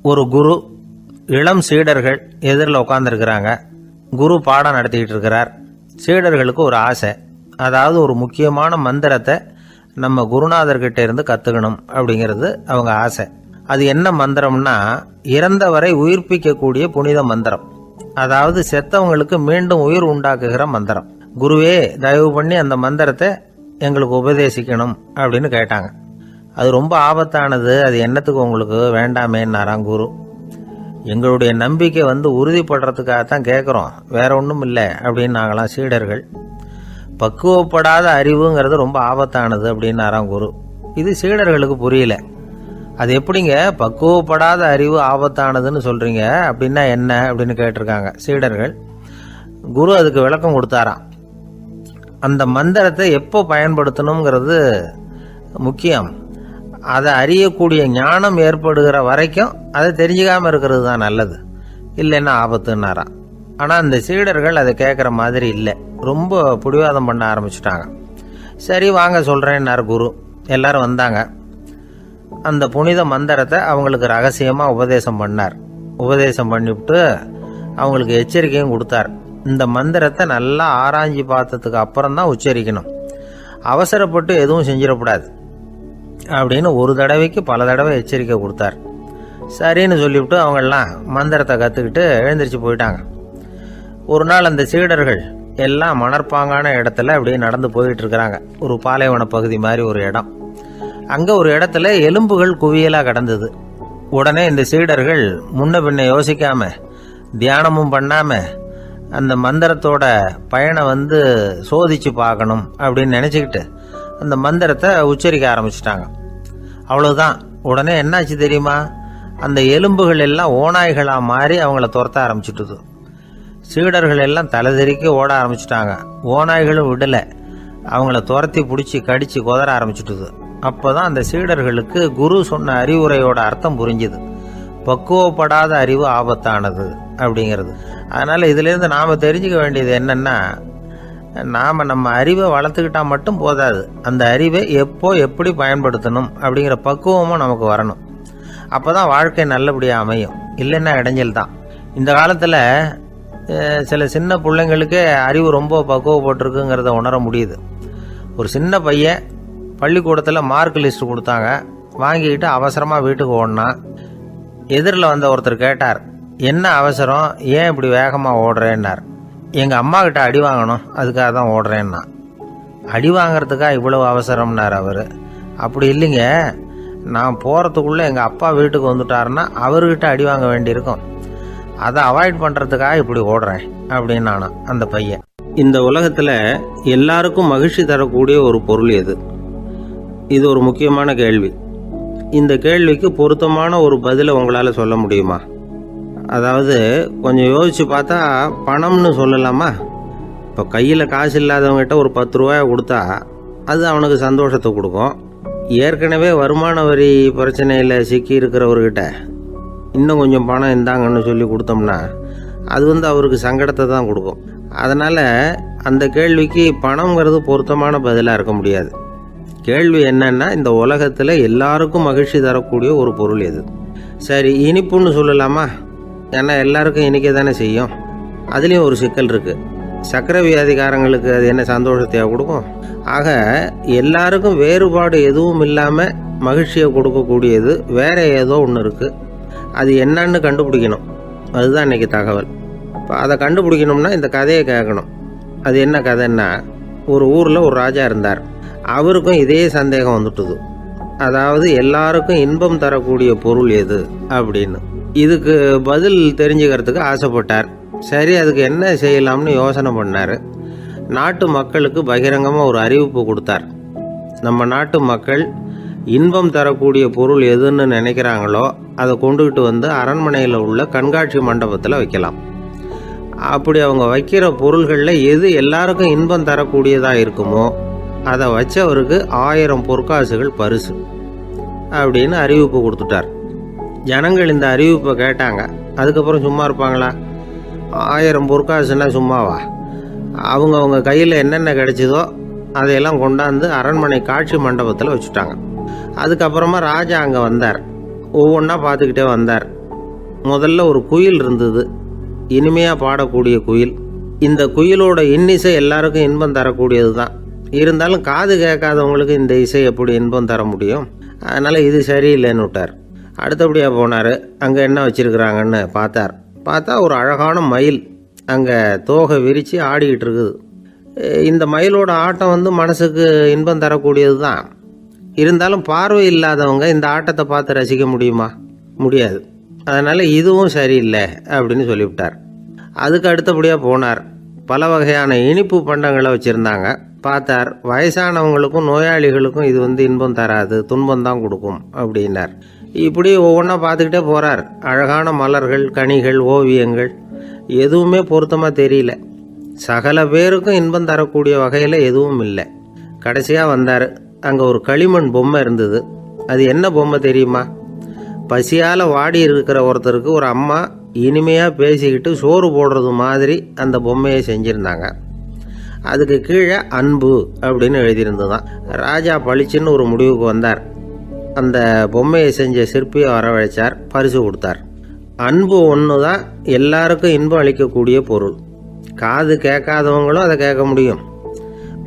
ஒரு குரு, இளம் சீடர்கள் எதிரில் உட்காந்துருக்கிறாங்க. குரு பாடம் நடத்திக்கிட்டு இருக்கிறார். சீடர்களுக்கு ஒரு ஆசை, அதாவது ஒரு முக்கியமான மந்திரத்தை நம்ம குருநாதர்கிட்ட இருந்து கற்றுக்கணும் அப்படிங்கிறது அவங்க ஆசை. அது என்ன மந்திரம்னா, இறந்தவரை உயிர்ப்பிக்கக்கூடிய புனித மந்திரம், அதாவது செத்தவங்களுக்கு மீண்டும் உயிர் உண்டாக்குகிற மந்திரம். குருவே, தயவு பண்ணி அந்த மந்திரத்தை எங்களுக்கு உபதேசிக்கணும் அப்படின்னு கேட்டாங்க. அது ரொம்ப ஆபத்தானது, அது என்னத்துக்கு உங்களுக்கு வேண்டாமேன்னாராம் குரு. எங்களுடைய நம்பிக்கை உறுதிப்படுறதுக்காகத்தான் கேட்குறோம், வேற ஒன்றும் இல்லை அப்படின்னாங்களாம் சீடர்கள். பக்குவப்படாத அறிவுங்கிறது ரொம்ப ஆபத்தானது அப்படின்னாராம் குரு. இது சீடர்களுக்கு புரியல. அது எப்படிங்க பக்குவப்படாத அறிவு ஆபத்தானதுன்னு சொல்றீங்க, அப்படின்னா என்ன அப்படின்னு கேட்டிருக்காங்க சீடர்கள். குரு அதுக்கு விளக்கம் கொடுத்தாராம். அந்த மந்திரத்தை எப்போ பயன்படுத்தணுங்கிறது முக்கியம். அதை அறியக்கூடிய ஞானம் ஏற்படுகிற வரைக்கும் அதை தெரிஞ்சுக்காம இருக்கிறது தான் நல்லது, இல்லைன்னா ஆபத்துன்னாராம். ஆனால் அந்த சீடர்கள் அதை கேட்குற மாதிரி இல்லை, ரொம்ப பிடிவாதம் பண்ண ஆரம்பிச்சுட்டாங்க. சரி வாங்க சொல்கிறேன்னார் குரு. எல்லாரும் வந்தாங்க. அந்த புனித மந்திரத்தை அவங்களுக்கு ரகசியமாக உபதேசம் பண்ணார். உபதேசம் பண்ணிவிட்டு அவங்களுக்கு எச்சரிக்கையும் கொடுத்தார். இந்த மந்திரத்தை நல்லா ஆராய்ச்சி பார்த்ததுக்கு அப்புறம் தான் உச்சரிக்கணும், அவசரப்பட்டு எதுவும் செஞ்சிடக்கூடாது அப்படின்னு ஒரு தடவைக்கு பல தடவை எச்சரிக்கை கொடுத்தார். சரின்னு சொல்லிவிட்டு அவங்கெல்லாம் மந்திரத்தை கற்றுக்கிட்டு எழுந்திரிச்சு போயிட்டாங்க. ஒரு நாள் அந்த சீடர்கள் எல்லாம் மணற்பாங்கான இடத்துல அப்படியே நடந்து போயிட்டு இருக்கிறாங்க. ஒரு பாலைவன பகுதி மாதிரி ஒரு இடம். அங்கே ஒரு இடத்துல எலும்புகள் குவியலாக கிடந்தது. உடனே இந்த சீடர்கள் முன்ன பின்ன யோசிக்காம, தியானமும் பண்ணாம, அந்த மந்திரத்தோட பயனை சோதிச்சு பார்க்கணும் அப்படின்னு நினச்சிக்கிட்டு அந்த மந்திரத்தை உச்சரிக்க ஆரம்பிச்சிட்டாங்க. அவ்வளவுதான். உடனே என்னாச்சு தெரியுமா, அந்த எலும்புகள் எல்லாம் ஓநாய்களாக மாறி அவங்கள துரத்த ஆரம்பிச்சுட்டுது. சீடர்கள் எல்லாம் தலைதெறிக்க ஓட ஆரம்பிச்சிட்டாங்க. ஓநாய்களும் விடலை, அவங்கள துரத்தி பிடிச்சி கடிச்சு கொதற ஆரம்பிச்சுட்டுது. அப்போதான் அந்த சீடர்களுக்கு குரு சொன்ன அறிவுரையோட அர்த்தம் புரிஞ்சுது. பக்குவப்படாத அறிவு ஆபத்தானது அப்படிங்கிறது. அதனால இதுலேருந்து நாம் தெரிஞ்சுக்க வேண்டியது என்னன்னா, நாம் நம்ம அறிவை வளர்த்துக்கிட்டா மட்டும் போதாது, அந்த அறிவை எப்போ எப்படி பயன்படுத்தணும் அப்படிங்கிற பக்குவமும் நமக்கு வரணும். அப்போ தான் வாழ்க்கை நல்லபடியாக அமையும், இல்லைன்னா இடைஞ்சல் தான். இந்த காலத்தில் சில சின்ன பிள்ளைங்களுக்கே அறிவு ரொம்ப பக்குவப்பட்டிருக்குங்கிறத உணர முடியுது. ஒரு சின்ன பையன் பள்ளிக்கூடத்தில் மார்க் லிஸ்ட் கொடுத்தாங்க, வாங்கிக்கிட்டு அவசரமாக வீட்டுக்கு ஓடினான். எதிரில் வந்த ஒருத்தர் கேட்டார், என்ன அவசரம், ஏன் இப்படி வேகமாக ஓடுறேன்னார். எங்கள் அம்மா கிட்ட அடி வாங்கணும், அதுக்காக தான் ஓடுறேன்னா. அடி வாங்கிறதுக்காக இவ்வளவு அவசரம்னார் அவர். அப்படி இல்லைங்க, நான் போகிறதுக்குள்ளே எங்கள் அப்பா வீட்டுக்கு வந்துட்டாருன்னா அவர்கிட்ட அடி வாங்க வேண்டியிருக்கும், அதை அவாய்ட் பண்ணுறதுக்காக இப்படி ஓடுறேன் அப்படின்னு நானா அந்த பையன். இந்த உலகத்தில் எல்லாருக்கும் மகிழ்ச்சி தரக்கூடிய ஒரு பொருள் எது? இது ஒரு முக்கியமான கேள்வி. இந்த கேள்விக்கு பொருத்தமான ஒரு பதிலை உங்களால் சொல்ல முடியுமா? அதாவது கொஞ்சம் யோசிச்சு பார்த்தா பணம்னு சொல்லலாமா? இப்போ கையில் காசு இல்லாதவங்ககிட்ட ஒரு 10 ரூபாயை கொடுத்தா அது அவனுக்கு சந்தோஷத்தை கொடுக்கும். ஏற்கனவே வருமான வரி பிரச்சனையில் சிக்கி இருக்கிறவர்கிட்ட இன்னும் கொஞ்சம் பணம் இருந்தாங்கன்னு சொல்லி கொடுத்தோம்னா அது அவருக்கு சங்கடத்தை தான் கொடுக்கும். அதனால் அந்த கேள்விக்கு பணம்ங்கிறது பொருத்தமான பதிலாக இருக்க முடியாது. கேள்வி என்னன்னா, இந்த உலகத்தில் எல்லாருக்கும் மகிழ்ச்சி தரக்கூடிய ஒரு பொருள் எது? சரி, இனிப்புன்னு சொல்லலாமா? ஏன்னா எல்லாருக்கும் இனிக்க தானே செய்யும். அதுலேயும் ஒரு சிக்கல் இருக்குது. சர்க்கரை வியாதிக்காரங்களுக்கு அது என்ன சந்தோஷத்தையா கொடுக்கும்? ஆக எல்லாருக்கும் வேறுபாடு எதுவும் இல்லாமல் மகிழ்ச்சியை கொடுக்கக்கூடியது வேற ஏதோ ஒன்று இருக்குது. அது என்னன்னு கண்டுபிடிக்கணும். அதுதான் இன்றைக்கி தகவல். இப்போ அதை கண்டுபிடிக்கணும்னா இந்த கதையை கேட்கணும். அது என்ன கதைன்னா, ஒரு ஊரில் ஒரு ராஜா இருந்தார். அவருக்கும் இதே சந்தேகம் வந்துட்டுது. அதாவது எல்லாருக்கும் இன்பம் தரக்கூடிய பொருள் எது அப்படின்னு. இதுக்கு பதில் தெரிஞ்சுக்கிறதுக்கு ஆசைப்பட்டார். சரி, அதுக்கு என்ன செய்யலாம்னு யோசனை பண்ணார். நாட்டு மக்களுக்கு பகிரங்கமாக ஒரு அறிவிப்பு கொடுத்தார். நம்ம நாட்டு மக்கள் இன்பம் தரக்கூடிய பொருள் எதுன்னு நினைக்கிறாங்களோ அதை கொண்டுகிட்டு அரண்மனையில் உள்ள கண்காட்சி மண்டபத்தில் வைக்கலாம். அப்படி அவங்க வைக்கிற பொருள்களில் எது எல்லாருக்கும் இன்பம் தரக்கூடியதாக இருக்குமோ அதை வச்சவருக்கு 1000 பொற்காசுகள் பரிசு அப்படின்னு அறிவிப்பு கொடுத்துட்டார். ஜனங்கள் இந்த அறிவிப்பை கேட்டாங்க. அதுக்கப்புறம் சும்மா இருப்பாங்களா? 1000 பொற்காசுன்னா சும்மாவா? அவங்க கையில் என்னென்ன கிடைச்சதோ அதையெல்லாம் கொண்டாந்து அரண்மனை காட்சி மண்டபத்தில் வச்சுட்டாங்க. அதுக்கப்புறமா ராஜா அங்கே வந்தார். ஒவ்வொன்றா பார்த்துக்கிட்டே வந்தார். முதல்ல ஒரு குயில் இருந்தது, இனிமையாக பாடக்கூடிய குயில். இந்த குயிலோட இன்னிசை எல்லாருக்கும் இன்பம் தரக்கூடியது தான். இருந்தாலும் காது கேட்காதவங்களுக்கு இந்த இசை எப்படி இன்பம் தர முடியும்? அதனால் இது சரியில்லைன்னு விட்டார். அடுத்தபடியாக போனார். அங்கே என்ன வச்சுருக்குறாங்கன்னு பார்த்தா ஒரு அழகான மயில் அங்கே தோகை விரித்து ஆடிக்கிட்டு இருக்குது. இந்த மயிலோட ஆட்டம் மனசுக்கு இன்பம் தரக்கூடியது தான். இருந்தாலும் பார்வை இல்லாதவங்க இந்த ஆட்டத்தை பார்த்து ரசிக்க முடியுமா? முடியாது. அதனால் இதுவும் சரியில்லை அப்படின்னு சொல்லிவிட்டார். அதுக்கு அடுத்தபடியாக போனார். பல வகையான இனிப்பு பண்டங்களை வச்சுருந்தாங்க. பார்த்தார், வயசானவங்களுக்கும் நோயாளிகளுக்கும் இது இன்பம் தராது, துன்பம் தான் கொடுக்கும் அப்படின்னார். இப்படி ஒவ்வொன்றா பார்த்துக்கிட்டே போகிறார். அழகான மலர்கள், கனிகள், ஓவியங்கள் எதுவுமே பொருத்தமாக தெரியல. சகல பேருக்கும் இன்பம் தரக்கூடிய வகையில் எதுவும் இல்லை. கடைசியாக வந்தார். அங்கே ஒரு களிமண் பொம்மை இருந்தது. அது என்ன பொம்மை தெரியுமா? பசியால் வாடி இருக்கிற ஒருத்தருக்கு ஒரு அம்மா இனிமையாக பேசிக்கிட்டு சோறு போடுறது மாதிரி அந்த பொம்மையை செஞ்சுருந்தாங்க. அதுக்கு கீழே அன்பு அப்படின்னு எழுதியிருந்ததுதான். ராஜா பளிச்சுன்னு ஒரு முடிவுக்கு வந்தார். அந்த பொம்மையை செஞ்ச சிற்பியை வரவழைச்சார், பரிசு கொடுத்தார். அன்பு ஒன்று தான் எல்லாருக்கும் இன்பம் அளிக்கக்கூடிய பொருள். காது கேட்காதவங்களும் அதை கேட்க முடியும்,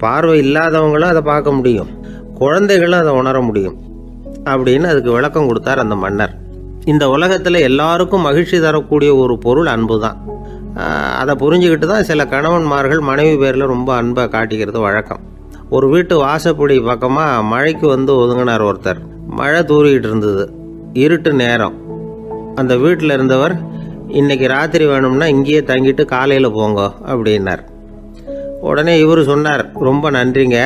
பார்வை இல்லாதவங்களும் அதை பார்க்க முடியும், குழந்தைகளும் அதை உணர முடியும் அப்படின்னு அதுக்கு விளக்கம் கொடுத்தார் அந்த மன்னர். இந்த உலகத்தில் எல்லாருக்கும் மகிழ்ச்சி தரக்கூடிய ஒரு பொருள் அன்பு தான். அதை புரிஞ்சுக்கிட்டு தான் சில கணவன்மார்கள் மனைவி பேரில் ரொம்ப அன்பை காட்டிக்கிறது வழக்கம். ஒரு வீட்டு வாசப்படி பக்கமாக மழைக்கு ஒதுங்கினார் ஒருத்தர். மழை தூரிக்கிட்டு இருந்தது, இருட்டு நேரம். அந்த வீட்டில் இருந்தவர், இன்னைக்கு ராத்திரி வேணும்னா இங்கேயே தங்கிட்டு காலையில் போங்க அப்படின்னார். உடனே இவர் சொன்னார், ரொம்ப நன்றிங்க,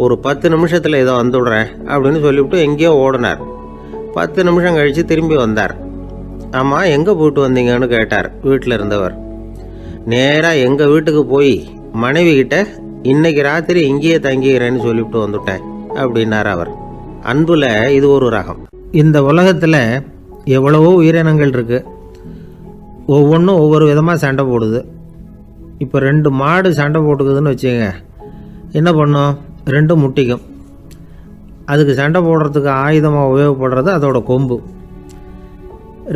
ஒரு 10 நிமிஷத்தில் இதை வந்துவிடுறேன் அப்படின்னு சொல்லிவிட்டு எங்கேயோ ஓடினார். 10 நிமிஷம் கழித்து திரும்பி வந்தார். ஆமாம், எங்கே போயிட்டு வந்தீங்கன்னு கேட்டார் வீட்டில் இருந்தவர். நேராக எங்கள் வீட்டுக்கு போய் மனைவி கிட்ட இன்னைக்கு ராத்திரி இங்கேயே தங்கிக்கிறேன்னு சொல்லிவிட்டு வந்துவிட்டேன் அப்படின்னார் அவர். அன்புல இது ஒரு ரகம். இந்த உலகத்தில் எவ்வளவோ உயிரினங்கள் இருக்குது. ஒவ்வொன்றும் ஒவ்வொரு விதமாக சண்டை போடுது. இப்போ 2 மாடு சண்டை போட்டுக்குதுன்னு வச்சுங்க, என்ன பண்ணும்? 2 முட்டிக்கும். அதுக்கு சண்டை போடுறதுக்கு ஆயுதமாக உபயோகப்படுறது அதோட கொம்பு.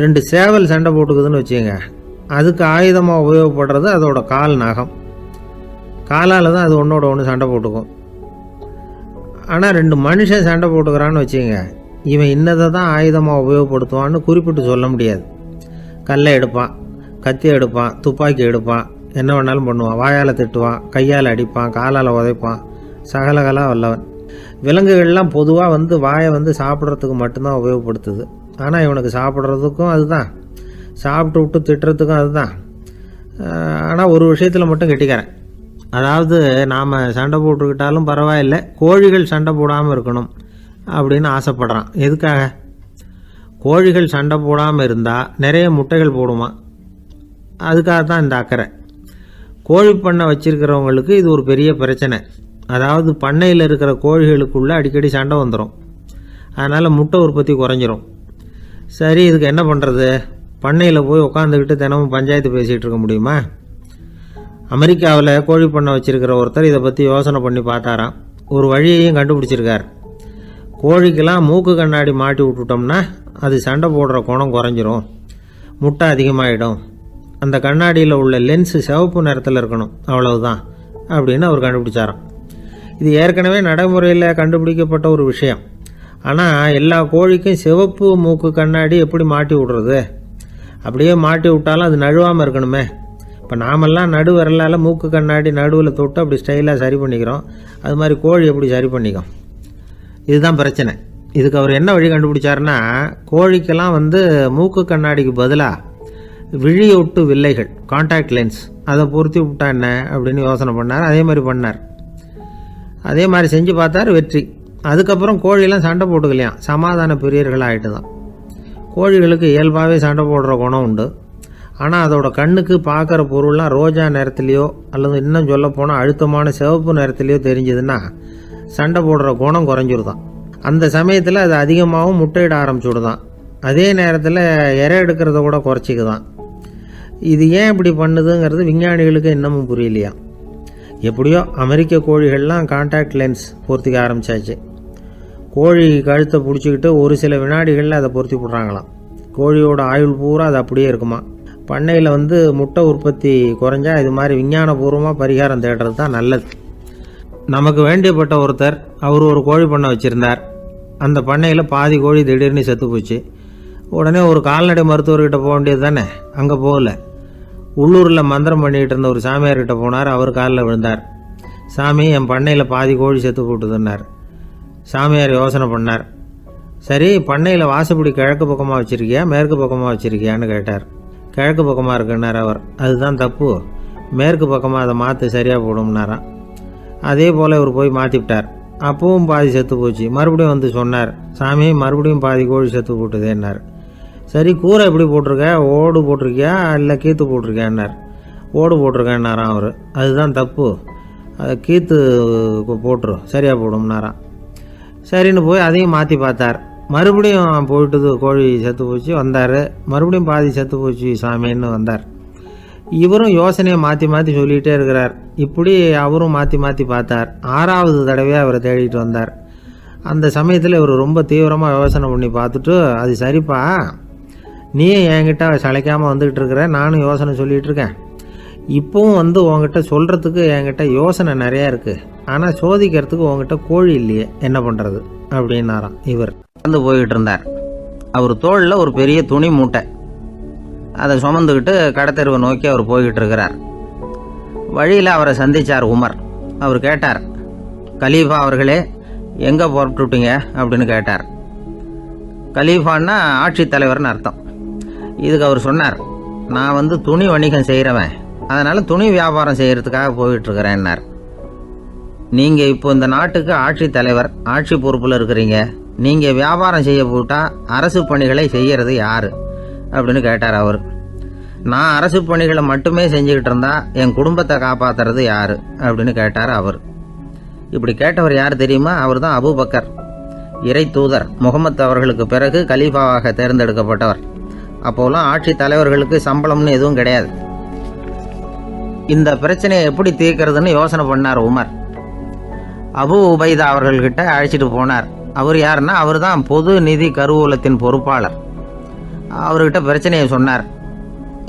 2 சேவல் சண்டை போட்டுக்குதுன்னு வச்சுங்க, அதுக்கு ஆயுதமாக உபயோகப்படுறது அதோட கால் நகம். காலால் தான் அது ஒன்றோட ஒன்று சண்டை போட்டுக்கும். ஆனால் 2 மனுஷன் சண்டை போட்டுக்கிறான்னு வச்சுங்க, இவன் இன்னதை தான் ஆயுதமாக உபயோகப்படுத்துவான்னு குறிப்பிட்டு சொல்ல முடியாது. கல்லை எடுப்பான், கத்தி எடுப்பான், துப்பாக்கி எடுப்பான், என்ன வேணாலும் பண்ணுவான். வாயால் திட்டுவான், கையால் அடிப்பான், காலால் உதைப்பான், சகலகலா வல்லவன். விலங்குகள்லாம் பொதுவாக வாயை சாப்பிட்றதுக்கு மட்டும்தான் உபயோகப்படுத்துது. ஆனால் இவனுக்கு சாப்பிட்றதுக்கும் அதுதான், சாப்பிட்டு விட்டு திட்டுறதுக்கும் அதுதான். ஆனால் ஒரு விஷயத்தில் மட்டும் கெட்டிக்கிறேன். அதாவது நாம் சண்டை போட்டுக்கிட்டாலும் பரவாயில்லை, கோழிகள் சண்டை போடாமல் இருக்கணும் அப்படின்னு ஆசைப்படுறான். எதுக்காக? கோழிகள் சண்டை போடாமல் இருந்தால் நிறைய முட்டைகள் போடுமா, அதுக்காக தான் இந்த அக்கறை. கோழி பண்ணை வச்சுருக்கிறவங்களுக்கு இது ஒரு பெரிய பிரச்சனை. அதாவது பண்ணையில் இருக்கிற கோழிகளுக்குள்ளே அடிக்கடி சண்டை வந்துடும். அதனால் முட்டை உற்பத்தி குறைஞ்சிரும். சரி, இதுக்கு என்ன பண்ணுறது? பண்ணையில் போய் உட்காந்துக்கிட்டு தினமும் பஞ்சாயத்து பேசிகிட்டு இருக்க முடியுமா? அமெரிக்காவில் கோழி பண்ணை வச்சுருக்கிற ஒருத்தர் இதை பற்றி யோசனை பண்ணி பார்த்தாராம். ஒரு வழியையும் கண்டுபிடிச்சிருக்கார். கோழிக்கெல்லாம் மூக்கு கண்ணாடி மாட்டி விட்டுட்டோம்னா அது சண்டை போடுற குணம் குறைஞ்சிரும், முட்டை அதிகமாகிடும். அந்த கண்ணாடியில் உள்ள லென்ஸு சிவப்பு நிறத்தில் இருக்கணும், அவ்வளவுதான் அப்படின்னு அவர் கண்டுபிடிச்சாராம். இது ஏற்கனவே நடைமுறையில் கண்டுபிடிக்கப்பட்ட ஒரு விஷயம். ஆனால் எல்லா கோழிக்கும் சிவப்பு மூக்கு கண்ணாடி எப்படி மாட்டி விடுறது? அப்படியே மாட்டி விட்டாலும் அது நழுவாமல் இருக்கணுமே. இப்போ நாமெல்லாம் நடு விரலால் மூக்கு கண்ணாடி நடுவில் தொட்டு அப்படி ஸ்டைலாக சரி பண்ணிக்கிறோம். அது மாதிரி கோழி எப்படி சரி பண்ணிக்கும்? இதுதான் பிரச்சனை. இதுக்கு அவர் என்ன வழி கண்டுபிடிச்சாருன்னா, கோழிக்கெல்லாம் மூக்கு கண்ணாடிக்கு பதிலாக விழியொட்டு வில்லைகள், கான்டாக்ட் லென்ஸ், அதை பொருத்தி விட்டா என்ன அப்படின்னு யோசனை பண்ணார். அதே மாதிரி பண்ணார். அதே மாதிரி செஞ்சு பார்த்தார், வெற்றி. அதுக்கப்புறம் கோழியெல்லாம் சண்டை போட்டுக்கலையாம், சமாதான பிரியர்கள் ஆகிட்டு தான். கோழிகளுக்கு இயல்பாகவே சண்டை போடுற குணம் உண்டு. ஆனால் அதோட கண்ணுக்கு பார்க்குற பொருள்லாம் ரோஜா நிறத்துலையோ அல்லது இன்னும் சொல்ல போனால் அழுத்தமான சிவப்பு நிறத்துலையோ தெரிஞ்சதுன்னா சண்டை போடுற குணம் குறைஞ்சிருதான். அந்த சமயத்தில் அது அதிகமாகவும் முட்டையிட ஆரம்பிச்சுடுதான். அதே நேரத்தில் இறை எடுக்கிறத கூட குறைச்சிக்குதான். இது ஏன் இப்படி பண்ணுதுங்கிறது விஞ்ஞானிகளுக்கு இன்னமும் புரியலையா. எப்படியோ அமெரிக்க கோழிகள்லாம் கான்டாக்ட் லென்ஸ் பொருத்திக்க ஆரம்பித்தாச்சு. கோழி கழுத்தை பிடிச்சிக்கிட்டு ஒரு சில வினாடிகளில் அதை பொருத்தி விட்றாங்களாம். கோழியோட ஆயுள் பூரா அது அப்படியே இருக்குமா. பண்ணையில் முட்டை உற்பத்தி குறைஞ்சா இது மாதிரி விஞ்ஞானபூர்வமாக பரிகாரம் தேடுறது தான் நல்லது. நமக்கு வேண்டியப்பட்ட ஒருத்தர் அவர் ஒரு கோழி பண்ணை வச்சுருந்தார். அந்த பண்ணையில் பாதி கோழி திடீர்னு செத்து போச்சு. உடனே ஒரு கால்நடை மருத்துவர்கிட்ட போக வேண்டியது தானே. அங்கே போகல. உள்ளூரில் மந்திரம் பண்ணிகிட்டு இருந்த ஒரு சாமியார்கிட்ட போனார். அவர் காலில் விழுந்தார். சாமி, என் பண்ணையில் பாதி கோழி செத்து போட்டுதுன்னார். சாமியார் யோசனை பண்ணார். சரி, பண்ணையில் வாசப்படி கிழக்கு பக்கமாக வச்சுருக்கியா மேற்கு பக்கமாக வச்சுருக்கியான்னு கேட்டார். கிழக்கு பக்கமாக இருக்குன்னார் அவர். அதுதான் தப்பு, மேற்கு பக்கமாக அதை மாற்ற சரியாக போடும்னாராம். அதே போல் இவர் போய் மாற்றிவிட்டார். அப்பவும் பாதி செத்து போச்சு. மறுபடியும் சொன்னார், சாமி மறுபடியும் பாதி கோழி செத்து போட்டுதேன்னார். சரி, கூரை எப்படி போட்டிருக்க, ஓடு போட்டிருக்கியா இல்லை கீத்து போட்டிருக்கியான்னார். ஓடு போட்டிருக்கேன்னாராம் அவர். அதுதான் தப்பு, அதை கீத்து போட்டுரும் சரியாக போடும்னாராம். சரின்னு போய் அதையும் மாற்றி பார்த்தார். மறுபடியும் போயிட்டுது, கோழி செத்து போச்சு. வந்தார். மறுபடியும் பாதி செத்து போச்சு சாமின்னு வந்தார். இவரும் யோசனையை மாற்றி மாற்றி சொல்லிகிட்டே இருக்கிறார். இப்படி அவரும் மாற்றி மாற்றி பார்த்தார். 6வது தடவையாக அவரை தேடிட்டு வந்தார். அந்த சமயத்தில் இவர் ரொம்ப தீவிரமாக யோசனை பண்ணி பார்த்துட்டு, அது சரிப்பா, நீயே என்கிட்ட சளைக்காமல் வந்துக்கிட்டு இருக்கிற, நானும் யோசனை சொல்லிகிட்டு இருக்கேன். இப்போவும் உங்ககிட்ட சொல்கிறதுக்கு என்கிட்ட யோசனை நிறையா இருக்குது. ஆனால் சோதிக்கிறதுக்கு உங்ககிட்ட கோழி இல்லையே, என்ன பண்ணுறது அப்படின்னாராம். இவர் வந்து போய்கிட்டு இருந்தார். அவர் தோளில் ஒரு பெரிய துணி மூட்டை, அதை சுமந்துக்கிட்டு கடத்தெருவை நோக்கி அவர் போய்கிட்டு இருக்கிறார். வழியில் அவரை சந்தித்தார் உமர். அவர் கேட்டார், கலீஃபா அவர்களே, எங்கே புறப்பட்டுட்டீங்க அப்படின்னு கேட்டார். கலீஃபான்னா ஆட்சித்தலைவர்னு அர்த்தம். இதுக்கு அவர் சொன்னார், நான் துணி வணிகம் செய்கிறவன், அதனால் துணி வியாபாரம் செய்கிறதுக்காக போயிட்டுருக்கிறேன்னார். நீங்கள் இப்போ இந்த நாட்டுக்கு ஆட்சித்தலைவர், ஆட்சி பொறுப்பில் இருக்கிறீங்க. நீங்கள் வியாபாரம் செய்ய போட்டால் அரசு பணிகளை செய்கிறது யார் அப்படின்னு கேட்டார் அவர். நான் அரசு பணிகளை மட்டுமே செஞ்சுக்கிட்டு இருந்தா என் குடும்பத்தை காப்பாற்றுறது யார் அப்படின்னு கேட்டார் அவர். இப்படி கேட்டவர் யார் தெரியுமா? அவர் தான் அபூபக்கர், இறை தூதர் முகமது அவர்களுக்கு பிறகு கலீஃபாவாக தேர்ந்தெடுக்கப்பட்டவர். அப்போலாம் ஆட்சி தலைவர்களுக்கு சம்பளம்னு எதுவும் கிடையாது. இந்த பிரச்சனையை எப்படி தீர்க்கிறதுன்னு யோசனை பண்ணார் உமர். அபு உபைதா அவர்கள்கிட்ட அழைச்சிட்டு போனார். அவர் யாருன்னா, அவர் தான் பொது நிதி கருவூலத்தின் பொறுப்பாளர். அவர்கிட்ட பிரச்சனையை சொன்னார்.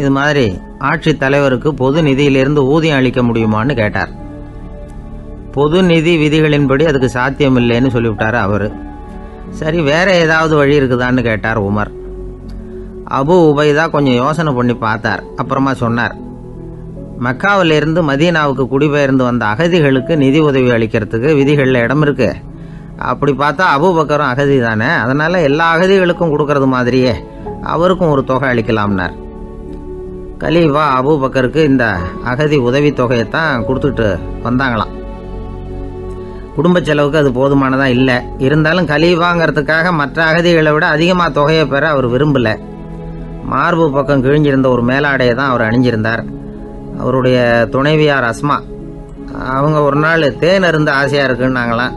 இது மாதிரி ஆட்சி தலைவருக்கு பொது நிதியிலிருந்து ஊதியம் அளிக்க முடியுமான்னு கேட்டார். பொது நிதி விதிகளின்படி அதுக்கு சாத்தியம் இல்லைன்னு சொல்லிவிட்டார் அவர். சரி, வேற ஏதாவது வழி இருக்குதான்னு கேட்டார் உமர். அபு உபைதா கொஞ்சம் யோசனை பண்ணி பார்த்தார். அப்புறமா சொன்னார், மக்காவிலிருந்து மதீனாவுக்கு குடிபெயர்ந்து வந்த அகதிகளுக்கு நிதி உதவி அளிக்கிறதுக்கு விதிகளில் இடம் இருக்கு. அப்படி பார்த்தா அபூபக்கரும் அகதி தானே, அதனால எல்லா அகதிகளுக்கும் கொடுக்கறது மாதிரியே அவருக்கும் ஒரு தொகை அளிக்கலாம்னார். கலீஃபா அபூபக்கருக்கு இந்த அகதி உதவி தொகையைத்தான் கொடுத்துட்டு வந்தாங்களாம். குடும்ப செலவுக்கு அது போதுமானதா இல்லை. இருந்தாலும் கலீஃபாங்கிறதுக்காக மற்ற அகதிகளை விட அதிகமாக தொகையை பெற அவர் விரும்பலை. மார்பு பக்கம் கிழிஞ்சிருந்த ஒரு மேலாடையை தான் அவர் அணிஞ்சிருந்தார். அவருடைய துணைவியார் அஸ்மா, அவங்க ஒரு நாள் தேன் அருந்த ஆசையாக இருக்குன்னாங்களாம்.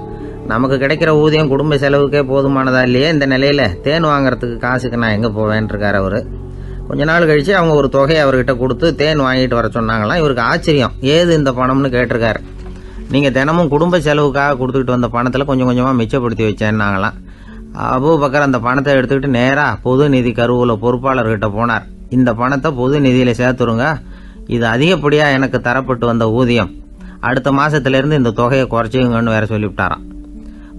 நமக்கு கிடைக்கிற ஊதியம் குடும்ப செலவுக்கே போதுமானதா இல்லையே, இந்த நிலையில் தேன் வாங்கிறதுக்கு காசுக்கு நான் எங்கே போவேன்ருக்கார் அவர். கொஞ்ச நாள் கழித்து அவங்க ஒரு தொகையை அவர்கிட்ட கொடுத்து தேன் வாங்கிட்டு வர சொன்னாங்களாம். இவருக்கு ஆச்சரியம், ஏது இந்த பணம்னு கேட்டிருக்காரு. நீங்கள் தினமும் குடும்ப செலவுக்காக கொடுத்துக்கிட்டு வந்த பணத்தில் கொஞ்சம் கொஞ்சமாக மிச்சப்படுத்தி வச்சேன்னாங்களாம். அபூபக்கர் அந்த பணத்தை எடுத்துக்கிட்டு நேராக பொது நிதி கருவூல பொறுப்பாளர்கிட்ட போனார். இந்த பணத்தை பொது நிதியில் சேர்த்துருங்க, இது அதிகப்படியாக எனக்கு தரப்பட்டு வந்த ஊதியம், அடுத்த மாதத்துலேருந்து இந்த தொகையை குறைச்சிங்கன்னு வேற சொல்லிவிட்டாராம்.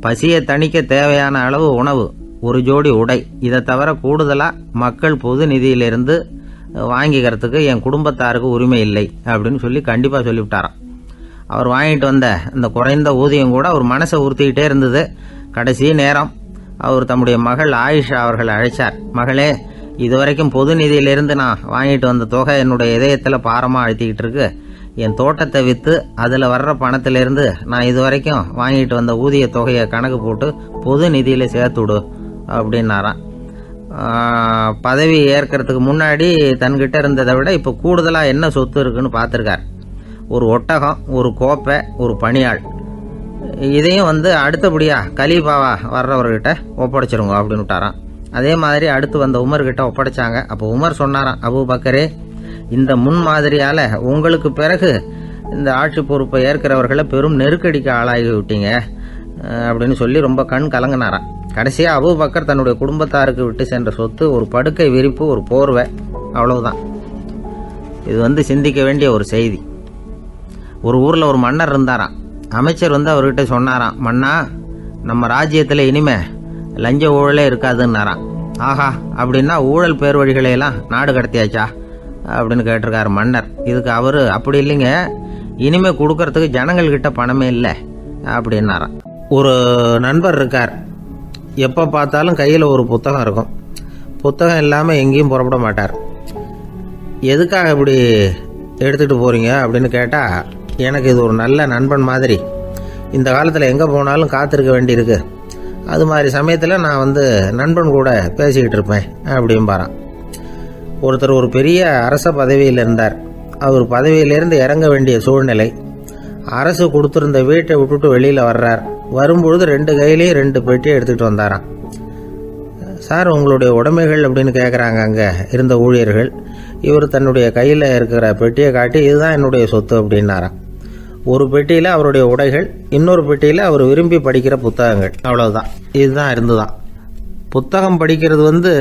பசியை தணிக்க தேவையான அளவு உணவு, ஒரு ஜோடி உடை, இதை தவிர கூடுதலாக மக்கள் பொது நிதியிலிருந்து வாங்கிக்கிறதுக்கு என் குடும்பத்தாருக்கு உரிமை இல்லை அப்படின்னு சொல்லி கண்டிப்பாக சொல்லிவிட்டாராம். அவர் வாங்கிட்டு வந்த அந்த குறைந்த ஊதியம் கூட அவர் மனசை உறுத்திக்கிட்டே இருந்தது. கடைசி நேரம் அவர் தம்முடைய மகள் ஆயிஷா அவர்களை அழைச்சார். மகளே, இதுவரைக்கும் பொது நிதியிலிருந்து நான் வாங்கிட்டு வந்த தொகை என்னுடைய இதயத்தில் பாரமாக அழுத்திக்கிட்டு இருக்கு. என் தோட்டத்தை விற்று அதில் வர்ற பணத்திலிருந்து நான் இதுவரைக்கும் வாங்கிட்டு வந்த ஊதிய தொகையை கணக்கு போட்டு பொது நிதியில் சேர்த்து விடு அப்படின்னாராம். பதவி ஏற்கிறதுக்கு முன்னாடி தன்கிட்ட இருந்ததை விட இப்போ கூடுதலாக என்ன சொத்து இருக்குன்னு பார்த்துருக்கார். ஒரு ஒட்டகம், ஒரு கோப்பை, ஒரு பணியாள். இதையும் அடுத்தபடியாக கலீஃபாவா வர்றவர்கிட்ட ஒப்படைச்சிருங்க அப்படின்னு விட்டாராம். அதே மாதிரி அடுத்து வந்த உமர்கிட்ட ஒப்படைச்சாங்க. அப்போ உமர் சொன்னாராம், அபூபக்கரே, இந்த முன்மாதிரியால் உங்களுக்கு பிறகு இந்த ஆட்சி பொறுப்பை ஏற்கிறவர்களை பெரும் நெருக்கடிக்கு ஆளாகி விட்டீங்க அப்படின்னு சொல்லி ரொம்ப கண் கலங்கினாராம். கடைசியாக அபூபக்கர் தன்னுடைய குடும்பத்தாருக்கு விட்டு சென்ற சொத்து ஒரு படுக்கை விரிப்பு, ஒரு போர்வை, அவ்வளவுதான். இது சிந்திக்க வேண்டிய ஒரு செய்தி. ஒரு ஊரில் ஒரு மன்னர் இருந்தாராம். அமைச்சர் அவர்கிட்ட சொன்னாராம், மன்னா, நம்ம ராஜ்யத்தில் இனிமே லஞ்ச ஊழலே இருக்காதுன்னாராம். ஆஹா, அப்படின்னா ஊழல் பேர் வழிகளையெல்லாம் நாடு கடத்தியாச்சா அப்படின்னு கேட்டிருக்காரு மன்னர். இதுக்கு அவர், அப்படி இல்லைங்க, இனிமே கொடுக்கறதுக்கு ஜனங்கள்கிட்ட பணமே இல்லை அப்படின்னாராம். ஒரு நண்பர் இருக்கார். எப்போ பார்த்தாலும் கையில் ஒரு புத்தகம் இருக்கும். புத்தகம் இல்லாமல் எங்கேயும் புறப்பட மாட்டார். எதுக்காக இப்படி எடுத்துகிட்டு போகிறீங்க அப்படின்னு கேட்டால், எனக்கு இது ஒரு நல்ல நண்பன் மாதிரி. இந்த காலத்தில் எங்கே போனாலும் காத்திருக்க வேண்டியிருக்கு. அது மாதிரி சமயத்தில் நான் நண்பன் கூட பேசிக்கிட்டு இருப்பேன் அப்படிம்பாரான். ஒருத்தர் ஒரு பெரிய அரச பதவியில் இருந்தார். அவர் பதவியிலேருந்து இறங்க வேண்டிய சூழ்நிலை. அரசு கொடுத்துருந்த வீட்டை விட்டுட்டு வெளியில் வர்றார். வரும்பொழுது 2 கையிலையும் 2 பெட்டியை எடுத்துகிட்டு வந்தாராம். சார், உங்களுடைய உடைமைகள் அப்படின்னு கேட்குறாங்க அங்கே இருந்த ஊழியர்கள். இவர் தன்னுடைய கையில் இருக்கிற பெட்டியை காட்டி, இதுதான் என்னுடைய சொத்து அப்படின்னாராம். ஒரு பெட்டியில் அவருடைய உடைகள், இன்னொரு பெட்டியில் அவர் விரும்பி படிக்கிற புத்தகங்கள், அவ்வளவுதான். இதுதான் இருந்துதான். புத்தகம் படிக்கிறது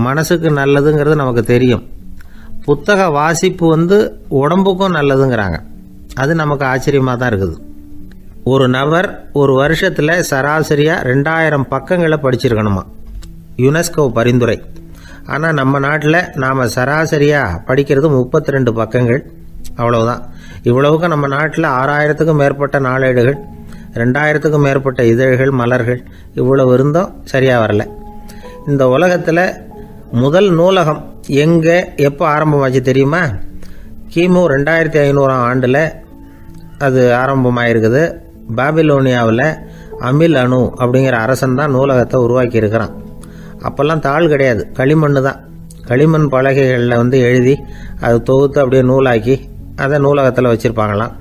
மனசுக்கு நல்லதுங்கிறது நமக்கு தெரியும். புத்தக வாசிப்பு உடம்புக்கும் நல்லதுங்கிறாங்க. அது நமக்கு ஆச்சரியமாக தான் இருக்குது. ஒரு நபர் ஒரு வருஷத்தில் சராசரியாக 2000 பக்கங்களை படிச்சிருக்கணுமா, யுனெஸ்கோ பரிந்துரை. ஆனால் நம்ம நாட்டில் நாம் சராசரியாக படிக்கிறது 32 பக்கங்கள், அவ்வளவுதான். இவ்வளவுக்கு நம்ம நாட்டில் 6000த்துக்கும் மேற்பட்ட நாளேடுகள், 2000த்துக்கும் மேற்பட்ட இதழ்கள், மலர்கள், இவ்வளவு இருந்தும் சரியாக வரல. இந்த உலகத்தில் முதல் நூலகம் எங்கே எப்போ ஆரம்பமாச்சு தெரியுமா? கிமு 2500ஆம் ஆண்டில் அது ஆரம்பமாயிருக்குது. பாபிலோனியாவில் அமில் அணு அப்படிங்கிற அரசன் தான் நூலகத்தை உருவாக்கி இருக்கிறான். அப்போல்லாம் தாள் கிடையாது, களிமண் தான். களிமண் பலகைகளில் எழுதி அது தொகுத்து அப்படியே நூலாக்கி அதை நூலகத்தில் வச்சுருப்பாங்களாம்.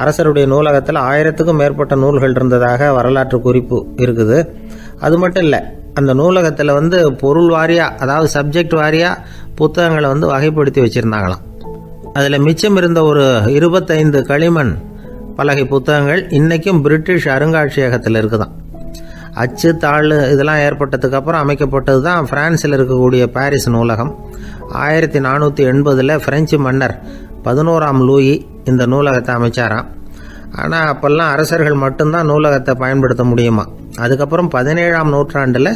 அரசருடைய நூலகத்தில் 1000த்துக்கும் மேற்பட்ட நூல்கள் இருந்ததாக வரலாற்று குறிப்பு இருக்குது. அது மட்டும் இல்லை, அந்த நூலகத்தில் பொருள் வாரியாக, அதாவது சப்ஜெக்ட் வாரியாக புத்தகங்களை வகைப்படுத்தி வச்சுருந்தாங்களாம். அதில் மிச்சம் இருந்த ஒரு 25 களிமண் பலகை புத்தகங்கள் இன்றைக்கும் பிரிட்டிஷ் அருங்காட்சியகத்தில் இருக்குதான். அச்சு, தாள் இதெல்லாம் ஏற்பட்டதுக்கு அப்புறம் அமைக்கப்பட்டது தான் பிரான்சில் இருக்கக்கூடிய பாரிஸ் நூலகம். 1480 பிரெஞ்சு மன்னர் 11ஆம் லூயி இந்த நூலகத்தை அமைச்சாராம். ஆனால் அப்போல்லாம் அரசர்கள் மட்டும்தான் நூலகத்தை பயன்படுத்த முடியுமா. அதுக்கப்புறம் 17ஆம் நூற்றாண்டில்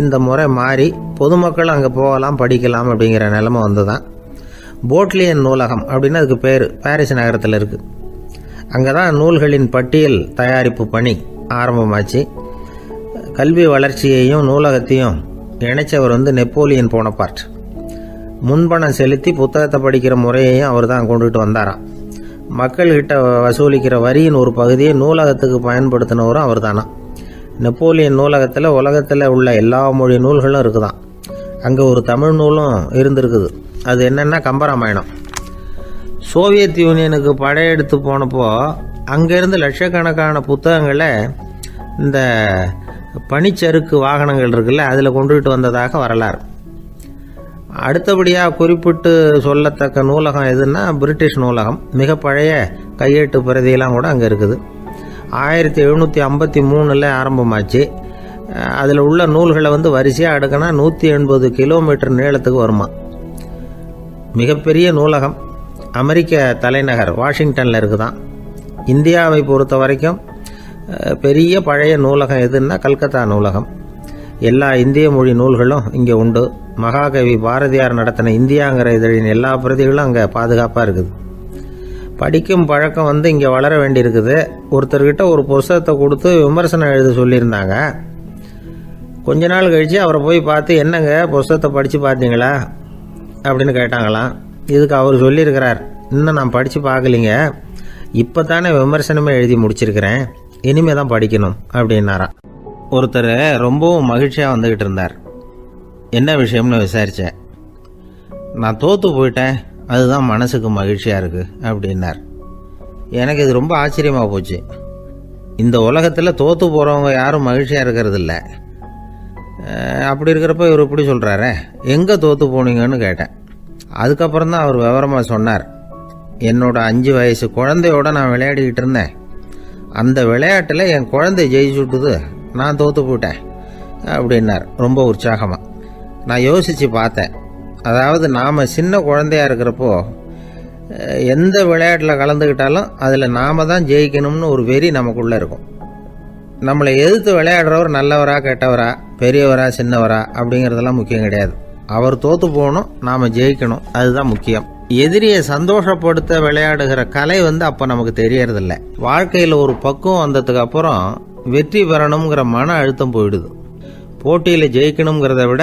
இந்த முறை மாறி பொதுமக்கள் அங்கே போகலாம், படிக்கலாம் அப்படிங்கிற நிலைமை வந்துதான். போட்லியன் நூலகம் அப்படின்னு அதுக்கு பேர், பாரிஸ் நகரத்தில் இருக்குது. அங்கே தான் நூல்களின் பட்டியல் தயாரிப்பு பணி ஆரம்பமாச்சு. கல்வி வளர்ச்சியையும் நூலகத்தையும் இணைச்சவர் நெப்போலியன் போனபார்ட். முன்பணம் செலுத்தி புத்தகத்தை படிக்கிற முறையையும் அவர் தான் கொண்டுகிட்டு வந்தாராம். மக்கள்கிட்ட வசூலிக்கிற வரியின் ஒரு பகுதியை நூலகத்துக்கு பயன்படுத்தினவரும் அவர் தானா. நெப்போலியன் நூலகத்தில் உலகத்தில் உள்ள எல்லா மொழி நூல்களும் இருக்குதான். அங்கே ஒரு தமிழ் நூலும் இருந்திருக்குது. அது என்னென்னா கம்பராமாயணம். சோவியத் யூனியனுக்கு படையெடுத்து போனப்போ அங்கேருந்து லட்சக்கணக்கான புத்தகங்களை இந்த பனிச்சறுக்கு வாகனங்கள் இருக்குல்ல, அதில் கொண்டுகிட்டு வந்ததாக வரலாறு. அடுத்தபடியாக குறிப்பிட்டு சொல்லத்தக்க நூலகம் எதுன்னா பிரிட்டிஷ் நூலகம். மிக பழைய கையெட்டு பிரதியெல்லாம் கூட அங்கே இருக்குது. 1753 ஆரம்பமாச்சு. அதில் உள்ள நூல்களை வரிசையாக அடுக்கினா 180 கிலோமீட்டர் நீளத்துக்கு வருமா. மிகப்பெரிய நூலகம் அமெரிக்க தலைநகர் வாஷிங்டனில் இருக்குதான். இந்தியாவை பொறுத்த வரைக்கும் பெரிய பழைய நூலகம் எதுன்னா கல்கத்தா நூலகம். எல்லா இந்திய மொழி நூல்களும் இங்கே உண்டு. மகாகவி பாரதியார் நடத்தின இந்தியாங்கிற இதழின் எல்லா பிரதிகளும் அங்கே பாதுகாப்பாக இருக்குது. படிக்கும் பழக்கம் இங்கே வளர வேண்டியிருக்குது. ஒருத்தர்கிட்ட ஒரு புஸ்தகத்தை கொடுத்து விமர்சனம் எழுத சொல்லியிருந்தாங்க. கொஞ்ச நாள் கழித்து அவரை போய் பார்த்து, என்னங்க புஸ்தகத்தை படித்து பார்த்தீங்களா அப்படின்னு கேட்டாங்களாம். இதுக்கு அவர் சொல்லியிருக்கிறார், இன்னும் நான் படித்து பார்க்கலிங்க, இப்போ தானே விமர்சனமே எழுதி முடிச்சிருக்கிறேன், இனிமே தான் படிக்கணும் அப்படின்னாராம். ஒருத்தர் ரொம்பவும் மகிழ்ச்சியாக வந்துக்கிட்டு இருந்தார். என்ன விஷயம்னு விசாரித்தேன். நான் தோற்று போயிட்டேன், அதுதான் மனசுக்கு மகிழ்ச்சியாக இருக்குது அப்படின்னார். எனக்கு இது ரொம்ப ஆச்சரியமாக போச்சு. இந்த உலகத்தில் தோற்று போகிறவங்க யாரும் மகிழ்ச்சியாக இருக்கிறது இல்லை. அப்படி இருக்கிறப்ப இவர் இப்படி சொல்கிறாரே, எங்கே தோற்று போனீங்கன்னு கேட்டேன். அதுக்கப்புறம் தான் அவர் விவரமாக சொன்னார். என்னோட 5 வயசு குழந்தையோட நான் விளையாடிக்கிட்டு இருந்தேன். அந்த விளையாட்டில் என் குழந்தை ஜெயிச்சுட்டுது, நான் தோற்று போயிட்டேன். அப்படின்னார் ரொம்ப உற்சாகமாக. நான் யோசித்து பார்த்தேன். அதாவது நாம் சின்ன குழந்தையாக இருக்கிறப்போ எந்த விளையாட்டில் கலந்துக்கிட்டாலும் அதில் நாம் தான் ஜெயிக்கணும்னு ஒரு வெறி நமக்குள்ளே இருக்கும். நம்மளை எதிர்த்து விளையாடுறவர் நல்லவரா கெட்டவரா, பெரியவரா சின்னவரா அப்படிங்கிறதெல்லாம் முக்கியம் கிடையாது. அவர் தோற்று போகணும், நாம் ஜெயிக்கணும், அதுதான் முக்கியம். எதிரியை சந்தோஷப்படுத்த விளையாடுகிற கலை அப்போ நமக்கு தெரியறதில்ல. வாழ்க்கையில் ஒரு பக்குவம் வந்ததுக்கு அப்புறம் வெற்றி பெறணுங்கிற மன அழுத்தம் போயிடுது. போட்டியில் ஜெயிக்கணுங்கிறத விட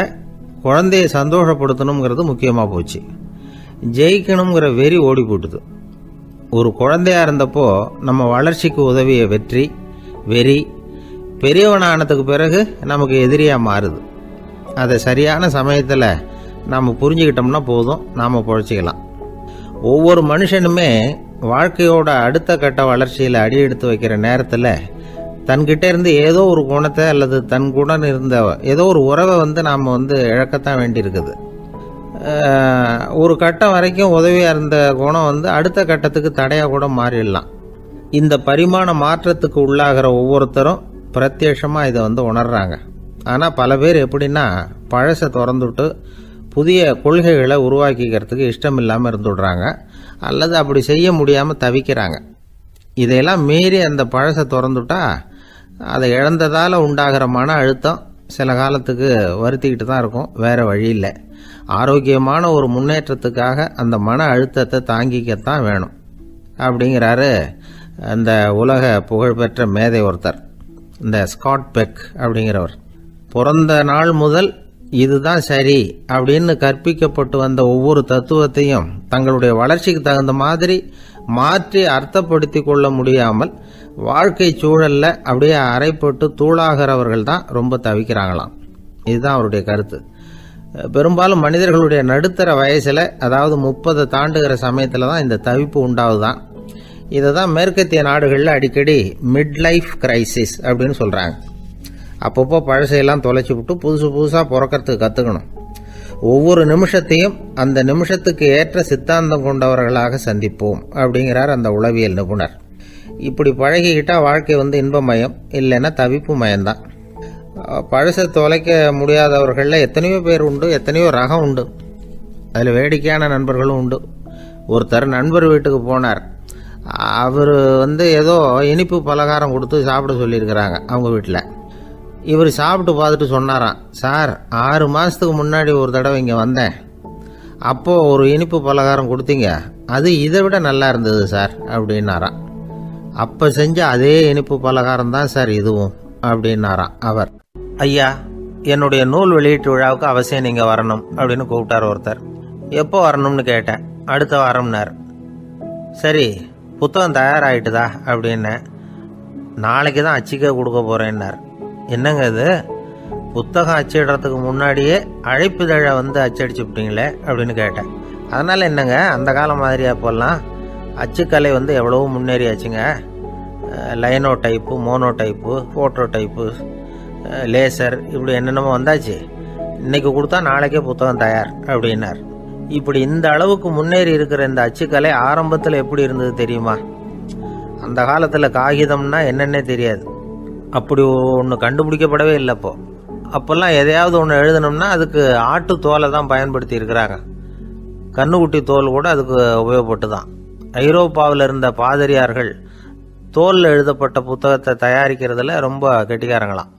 குழந்தையை சந்தோஷப்படுத்தணுங்கிறது முக்கியமாக போச்சு. ஜெயிக்கணுங்கிற வெறி ஓடி போட்டுது. ஒரு குழந்தையாக இருந்தப்போ நம்ம வளர்ச்சிக்கு உதவிய வெறி பெரியவனானதுக்கு பிறகு நமக்கு எதிரியாக மாறுது. அதை சரியான சமயத்தில் நாம் புரிஞ்சுக்கிட்டோம்னா போதும், நாம் பொழைச்சிக்கலாம். ஒவ்வொரு மனுஷனுமே வாழ்க்கையோட அடுத்த கட்ட வளர்ச்சியில் அடி எடுத்து வைக்கிற நேரத்தில் தன்கிட்ட இருந்து ஏதோ ஒரு குணத்தை அல்லது தன் குணம் இருந்த ஏதோ ஒரு உறவை நாம் இழக்கத்தான் வேண்டியிருக்குது. ஒரு கட்டம் வரைக்கும் உதவியாக இருந்த குணம் அடுத்த கட்டத்துக்கு தடையாக கூட மாறிடலாம். இந்த பரிமாண மாற்றத்துக்கு உள்ளாகிற ஒவ்வொருத்தரும் பிரத்யட்சமாக இதை உணர்றாங்க. ஆனால் பல பேர் எப்படின்னா பழசை திறந்துவிட்டு புதிய கொள்கைகளை உருவாக்கிக்கிறதுக்கு இஷ்டம் இல்லாமல் இருந்துடுறாங்க, அல்லது அப்படி செய்ய முடியாமல் தவிக்கிறாங்க. இதையெல்லாம் மீறி அந்த பழசை திறந்துட்டா அதை இழந்ததால் உண்டாகிற மன அழுத்தம் சில காலத்துக்கு வருத்திக்கிட்டு தான் இருக்கும், வேறு வழி இல்லை. ஆரோக்கியமான ஒரு முன்னேற்றத்துக்காக அந்த மன அழுத்தத்தை தாங்கிக்கத்தான் வேணும் அப்படிங்கிறாரு அந்த உலக புகழ்பெற்ற மேதை ஒருத்தர், இந்த ஸ்காட் பெக் அப்படிங்கிறவர். பிறந்த நாள் முதல் இதுதான் சரி அப்படின்னு கற்பிக்கப்பட்டு வந்த ஒவ்வொரு தத்துவத்தையும் தங்களுடைய வளர்ச்சிக்கு தகுந்த மாதிரி மாற்றி அர்த்தப்படுத்தி கொள்ள முடியாமல் வாழ்க்கை சூழல்ல அப்படியே அரைப்பட்டு தூளாகிறவர்கள் தான் ரொம்ப தவிக்கிறாங்களாம். இதுதான் அவருடைய கருத்து. பெரும்பாலும் மனிதர்களுடைய நடுத்தர வயசில், அதாவது 30 தாண்டுகிற சமயத்தில் தான் இந்த தவிப்பு உண்டாகுதான். இதை தான் மேற்கத்திய நாடுகளில் அடிக்கடி மிட் லைஃப் கிரைசிஸ் அப்படின்னு சொல்கிறாங்க. அப்பப்போ பழசையெல்லாம் தொலைச்சி விட்டு புதுசாக பிறக்கிறதுக்கு கற்றுக்கணும். ஒவ்வொரு நிமிஷத்தையும் அந்த நிமிஷத்துக்கு ஏற்ற சித்தாந்தம் கொண்டவர்களாக சந்திப்போம் அப்படிங்கிறார் அந்த உளவியல் நிபுணர். இப்படி பழகிக்கிட்டால் வாழ்க்கை இன்பமயம், இல்லைன்னா தவிப்பு மயம்தான். பழசை தொலைக்க முடியாதவர்களில் எத்தனையோ பேர் உண்டு, எத்தனையோ ரகம் உண்டு. அதில் வேடிக்கையான நண்பர்களும் உண்டு. ஒருத்தர் நண்பர் வீட்டுக்கு போனார். அவர் ஏதோ இனிப்பு பலகாரம் கொடுத்து சாப்பிட சொல்லியிருக்கிறாங்க அவங்க வீட்டில். இவர் சாப்பிட்டு பார்த்துட்டு சொன்னாராம், சார் 6 மாதத்துக்கு முன்னாடி ஒரு தடவை இங்கே வந்தேன், அப்போது ஒரு இனிப்பு பலகாரம் கொடுத்தீங்க, அது இதை விட நல்லா இருந்தது சார் அப்படின்னாராம். அப்போ செஞ்ச அதே இனிப்பு பலகாரம் தான் சார் இதுவும் அப்படின்னாராம் அவர். ஐயா, என்னுடைய நூல் வெளியீட்டு விழாவுக்கு அவசியம் நீங்கள் வரணும் அப்படின்னு கூப்பிட்டார் ஒருத்தர். எப்போ வரணும்னு கேட்டேன். அடுத்த வாரம்னார். சரி, புத்தகம் தயாராகிட்டுதா அப்படின்னேன். நாளைக்கு தான் அச்சிக்க கொடுக்க போகிறேன்னார். என்னங்க இது, புத்தகம் அச்சிடுறதுக்கு முன்னாடியே அழைப்புதழை அச்சடிச்சு விட்டீங்களே அப்படின்னு கேட்டேன். அதனால் என்னங்க, அந்த காலம் மாதிரி அப்போல்லாம் அச்சுக்கலை எவ்வளவோ முன்னேறியாச்சுங்க. Linotype, monotype, phototype, laser, இப்படி என்னென்னமோ வந்தாச்சு. இன்றைக்கி கொடுத்தா நாளைக்கே புத்தகம் தயார் அப்படின்னார். இப்படி இந்த அளவுக்கு முன்னேறி இருக்கிற இந்த அச்சுக்கலை ஆரம்பத்தில் எப்படி இருந்தது தெரியுமா? அந்த காலத்தில் காகிதம்னா என்னன்னே தெரியாது. அப்படி ஒன்று கண்டுபிடிக்கப்படவே இல்லை. அப்போல்லாம் எதையாவது ஒன்று எழுதணும்னா அதுக்கு ஆட்டு தோலை தான் பயன்படுத்தி இருக்கிறாங்க. கண்ணுக்குட்டி தோல் கூட அதுக்கு உபயோகப்பட்டு தான். ஐரோப்பாவில் இருந்த பாதிரியார்கள் தோலில் எழுதப்பட்ட புத்தகத்தை தயாரிக்கிறதுல ரொம்ப கெட்டிக்காரங்களாம்.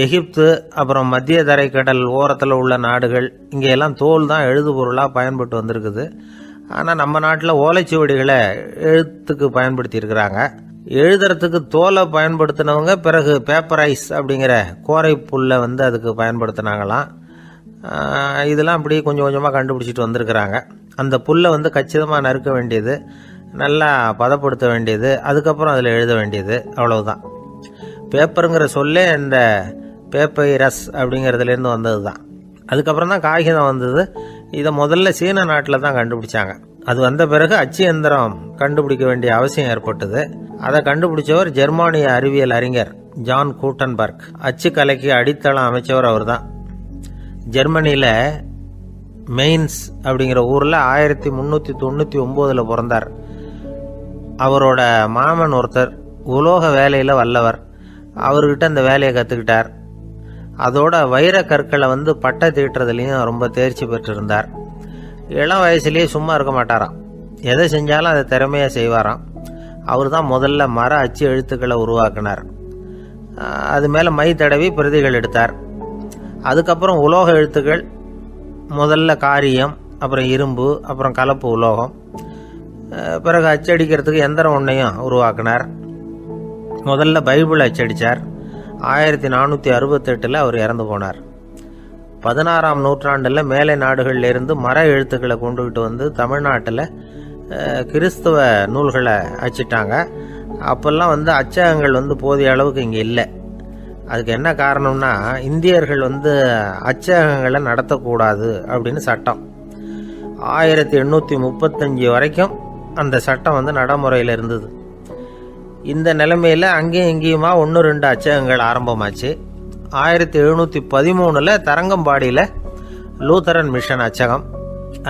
எகிப்து, அப்புறம் மத்திய தரைக்கடல் ஓரத்தில் உள்ள நாடுகள், இங்கெல்லாம் தோல் தான் எழுதுபொருளாக பயன்பட்டு வந்திருக்குது. ஆனால் நம்ம நாட்டில் ஓலைச்சுவடிகளை எழுத்துக்கு பயன்படுத்தி இருக்கிறாங்க. எழுதுறதுக்கு தோலை பயன்படுத்தினவங்க பிறகு பேப்பரைஸ் அப்படிங்கிற கோரை புல்லை அதுக்கு பயன்படுத்தினாங்களாம். இதெல்லாம் அப்படி கொஞ்சம் கொஞ்சமாக கண்டுபிடிச்சிட்டு வந்திருக்கிறாங்க. அந்த புல்லை கச்சிதமாக நறுக்க வேண்டியது, நல்லா பதப்படுத்த வேண்டியது, அதுக்கப்புறம் அதில் எழுத வேண்டியது, அவ்வளவுதான். பேப்பருங்கிற சொல்லே இந்த பேப்பைரஸ் அப்படிங்கிறதுலேருந்து வந்தது தான். அதுக்கப்புறம் தான் காகிதம் வந்தது. இதை முதல்ல சீன நாட்டில் தான் கண்டுபிடிச்சாங்க. அது வந்த பிறகு அச்சு எந்திரம் கண்டுபிடிக்க வேண்டிய அவசியம் ஏற்பட்டது. அதை கண்டுபிடிச்சவர் ஜெர்மானிய அறிவியல் அறிஞர் ஜான் கூட்டன்பர்க். அச்சு கலைக்கு அடித்தளம் அமைச்சவர் அவர் தான். ஜெர்மனியில் மெயின்ஸ் அப்படிங்கிற ஊரில் 1399 பிறந்தார். அவரோட மாமன் ஒருத்தர் உலோக வேலையில் வல்லவர். அவர்கிட்ட அந்த வேலையை கற்றுக்கிட்டார். அதோட வைர கற்களை பட்டை தீட்டுறதுலையும் ரொம்ப தேர்ச்சி பெற்றிருந்தார். இளம் வயசுலேயே சும்மா இருக்க மாட்டாராம். எதை செஞ்சாலும் அதை திறமையாக செய்வாராம். அவர் தான் முதல்ல மர அச்சு எழுத்துக்களை உருவாக்கினார். அது மேலே மை தடவி பிரதிகள் எடுத்தார். அதுக்கப்புறம் உலோக எழுத்துக்கள், முதல்ல காரியம், அப்புறம் இரும்பு, அப்புறம் கலப்பு உலோகம், பிறகு அச்சடிக்கிறதுக்கு எந்திரம் ஒன்றையும் உருவாக்கினார். முதல்ல பைபிள் அச்சடித்தார். 1468 அவர் இறந்து போனார். 16ஆம் நூற்றாண்டில் மேலை நாடுகளிலிருந்து மர எழுத்துக்களை கொண்டுகிட்டு தமிழ்நாட்டில் கிறிஸ்தவ நூல்களை அச்சிட்டாங்க. அப்போல்லாம் அச்சகங்கள் போதிய அளவுக்கு இங்கே இல்லை. அதுக்கு என்ன காரணம்னா, இந்தியர்கள் அச்சகங்களை நடத்தக்கூடாது அப்படின்னு சட்டம். 1835 வரைக்கும் அந்த சட்டம் நடைமுறையில் இருந்தது. இந்த நிலைமையில் அங்கேயும் இங்கேயுமா 1-2 அச்சகங்கள் ஆரம்பமாச்சு. 1713 தரங்கம்பாடியில் லூத்தரன் மிஷன் அச்சகம்,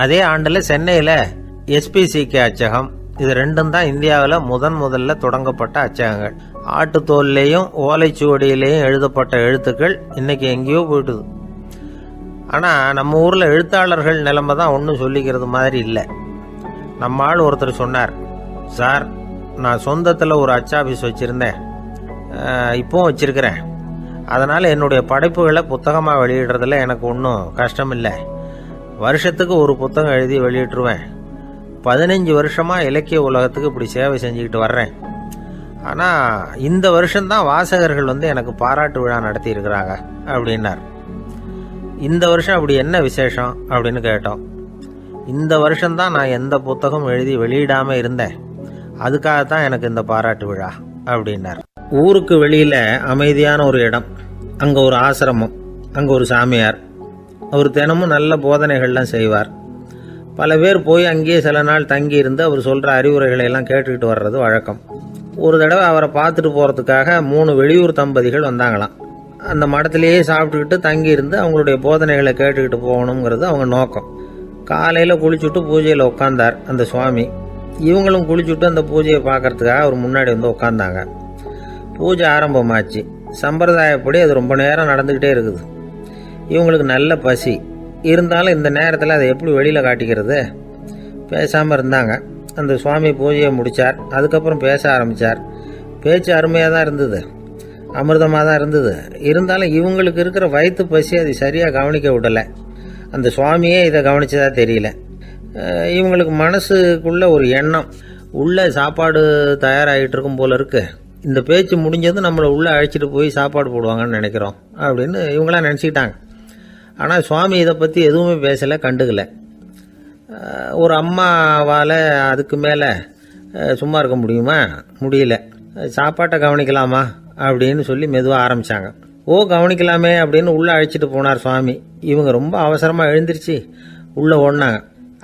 அதே ஆண்டில் சென்னையில் எஸ்பிசிகே அச்சகம். இது ரெண்டும் தான் இந்தியாவில் முதல்ல தொடங்கப்பட்ட அச்சகங்கள். ஆட்டுத்தோல்லையும் ஓலைச்சுவடியிலையும் எழுதப்பட்ட எழுத்துக்கள் இன்னைக்கு எங்கேயோ போயிட்டுது. ஆனால் நம்ம ஊரில் எழுத்தாளர்கள் நிலைமை தான் ஒன்றும் சொல்லிக்கிறது மாதிரி இல்லை. நம்ம ஆள் ஒருத்தர் சொன்னார், சார், நான் சொந்தத்தில் ஒரு அச்சாபீஸ் வச்சுருந்தேன், இப்போவும் வச்சுருக்கிறேன். அதனால் என்னுடைய படைப்புகளை புத்தகமாக வெளியிடுறதுல எனக்கு ஒன்றும் கஷ்டம் இல்லை. வருஷத்துக்கு ஒரு புத்தகம் எழுதி வெளியிட்டுருவேன். 15 வருஷமாக இலக்கிய உலகத்துக்கு இப்படி சேவை செஞ்சுக்கிட்டு வர்றேன். ஆனால் இந்த வருஷம்தான் வாசகர்கள் எனக்கு பாராட்டு விழா நடத்தி இருக்கிறாங்க அப்படின்னார். இந்த வருஷம் அப்படி என்ன விசேஷம் அப்படின்னு கேட்டோம். இந்த வருஷம்தான் நான் எந்த புத்தகம் எழுதி வெளியிடாமல் இருந்தேன், அதுக்காகத்தான் எனக்கு இந்த பாராட்டு விழா அப்படின்னார். ஊருக்கு வெளியில் அமைதியான ஒரு இடம், அங்கே ஒரு ஆசிரமம், அங்கே ஒரு சாமியார். அவர் தினமும் நல்ல போதனைகள்லாம் செய்வார். பல பேர் போய் அங்கேயே சில நாள் தங்கி இருந்து அவர் சொல்கிற அறிவுரைகளை எல்லாம் கேட்டுக்கிட்டு வர்றது வழக்கம். ஒரு தடவை அவரை பார்த்துட்டு போகிறதுக்காக 3 வெளியூர் தம்பதிகள் வந்தாங்களாம். அந்த மடத்திலேயே சாப்பிட்டுக்கிட்டு தங்கி இருந்து அவங்களுடைய போதனைகளை கேட்டுக்கிட்டு போகணுங்கிறது அவங்க நோக்கம். காலையில் குளிச்சுட்டு பூஜையில் உட்காந்தார் அந்த சுவாமி. இவங்களும் குளிச்சுட்டு அந்த பூஜையை பார்க்கறதுக்காக அவர் முன்னாடி உட்காந்தாங்க. பூஜை ஆரம்பமாச்சு. சம்பிரதாயப்படி அது ரொம்ப நேரம் நடந்துக்கிட்டே இருக்குது. இவங்களுக்கு நல்ல பசி இருந்தாலும் இந்த நேரத்தில் அதை எப்படி வெளியில் காட்டிக்கிறது? பேசாமல் இருந்தாங்க. அந்த சுவாமி பூஜையை முடித்தார். அதுக்கப்புறம் பேச ஆரம்பித்தார். பேச்சு அருமையாக தான் இருந்தது, அமிர்தமாக தான் இருந்தது. இருந்தாலும் இவங்களுக்கு இருக்கிற வயிற்று பசி அது சரியாக கவனிக்க விடலை. அந்த சுவாமியே இதை கவனிச்சதா தெரியல. இவங்களுக்கு மனசுக்குள்ள ஒரு எண்ணம், உள்ளே சாப்பாடு தயாராகிட்டு இருக்கும் போல இருக்கு, இந்த பேச்சு முடிஞ்சதும் நம்மளை உள்ளே அழைச்சிட்டு போய் சாப்பாடு போடுவாங்கன்னு நினைக்கிறோம் அப்படின்னு இவங்களாம் நினச்சிக்கிட்டாங்க. ஆனால் சுவாமி இதை பற்றி எதுவுமே பேசலை, கண்டுக்கலை. ஒரு அம்மாவால் அதுக்கு மேலே சும்மா இருக்க முடியுமா? முடியல. சாப்பாட்டை கவனிக்கலாமா அப்படின்னு சொல்லி மெதுவாக ஆரம்பித்தாங்க. கவனிக்கலாமே அப்படின்னு உள்ளே அழைச்சிட்டு போனார் சுவாமி. இவங்க ரொம்ப அவசரமாக எழுந்திருச்சு உள்ளே ஓடினாங்க.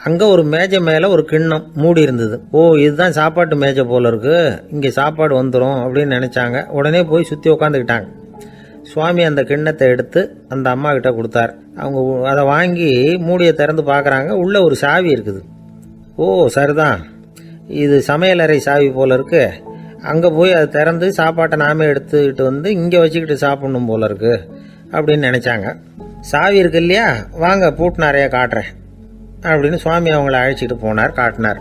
அங்கே ஒரு மேஜை மேலே ஒரு கிண்ணம் மூடி இருந்தது. இதுதான் சாப்பாட்டு மேஜை போல இருக்கு, இங்கே சாப்பாடு வந்துடும் அப்படின்னு நினச்சாங்க. உடனே போய் சுற்றி உட்காந்துக்கிட்டாங்க. சுவாமி அந்த கிண்ணத்தை எடுத்து அந்த அம்மா கிட்ட கொடுத்தார். அவங்க அதை வாங்கி மூடியை திறந்து பார்க்குறாங்க. உள்ளே ஒரு சாவி இருக்குது. சரிதான், இது சமையலறை சாவி போல இருக்கு, அங்கே போய் அதை திறந்து சாப்பாட்டை நாமே எடுத்துக்கிட்டு இங்கே வச்சுக்கிட்டு சாப்பிடணும் போல இருக்கு அப்படின்னு நினச்சாங்க. சாவி இருக்கு இல்லையா, வாங்க பூட்டு நிறைய காட்டுறேன் அப்படின்னு சுவாமி அவங்கள அழைச்சிட்டு போனார், காட்டினார்.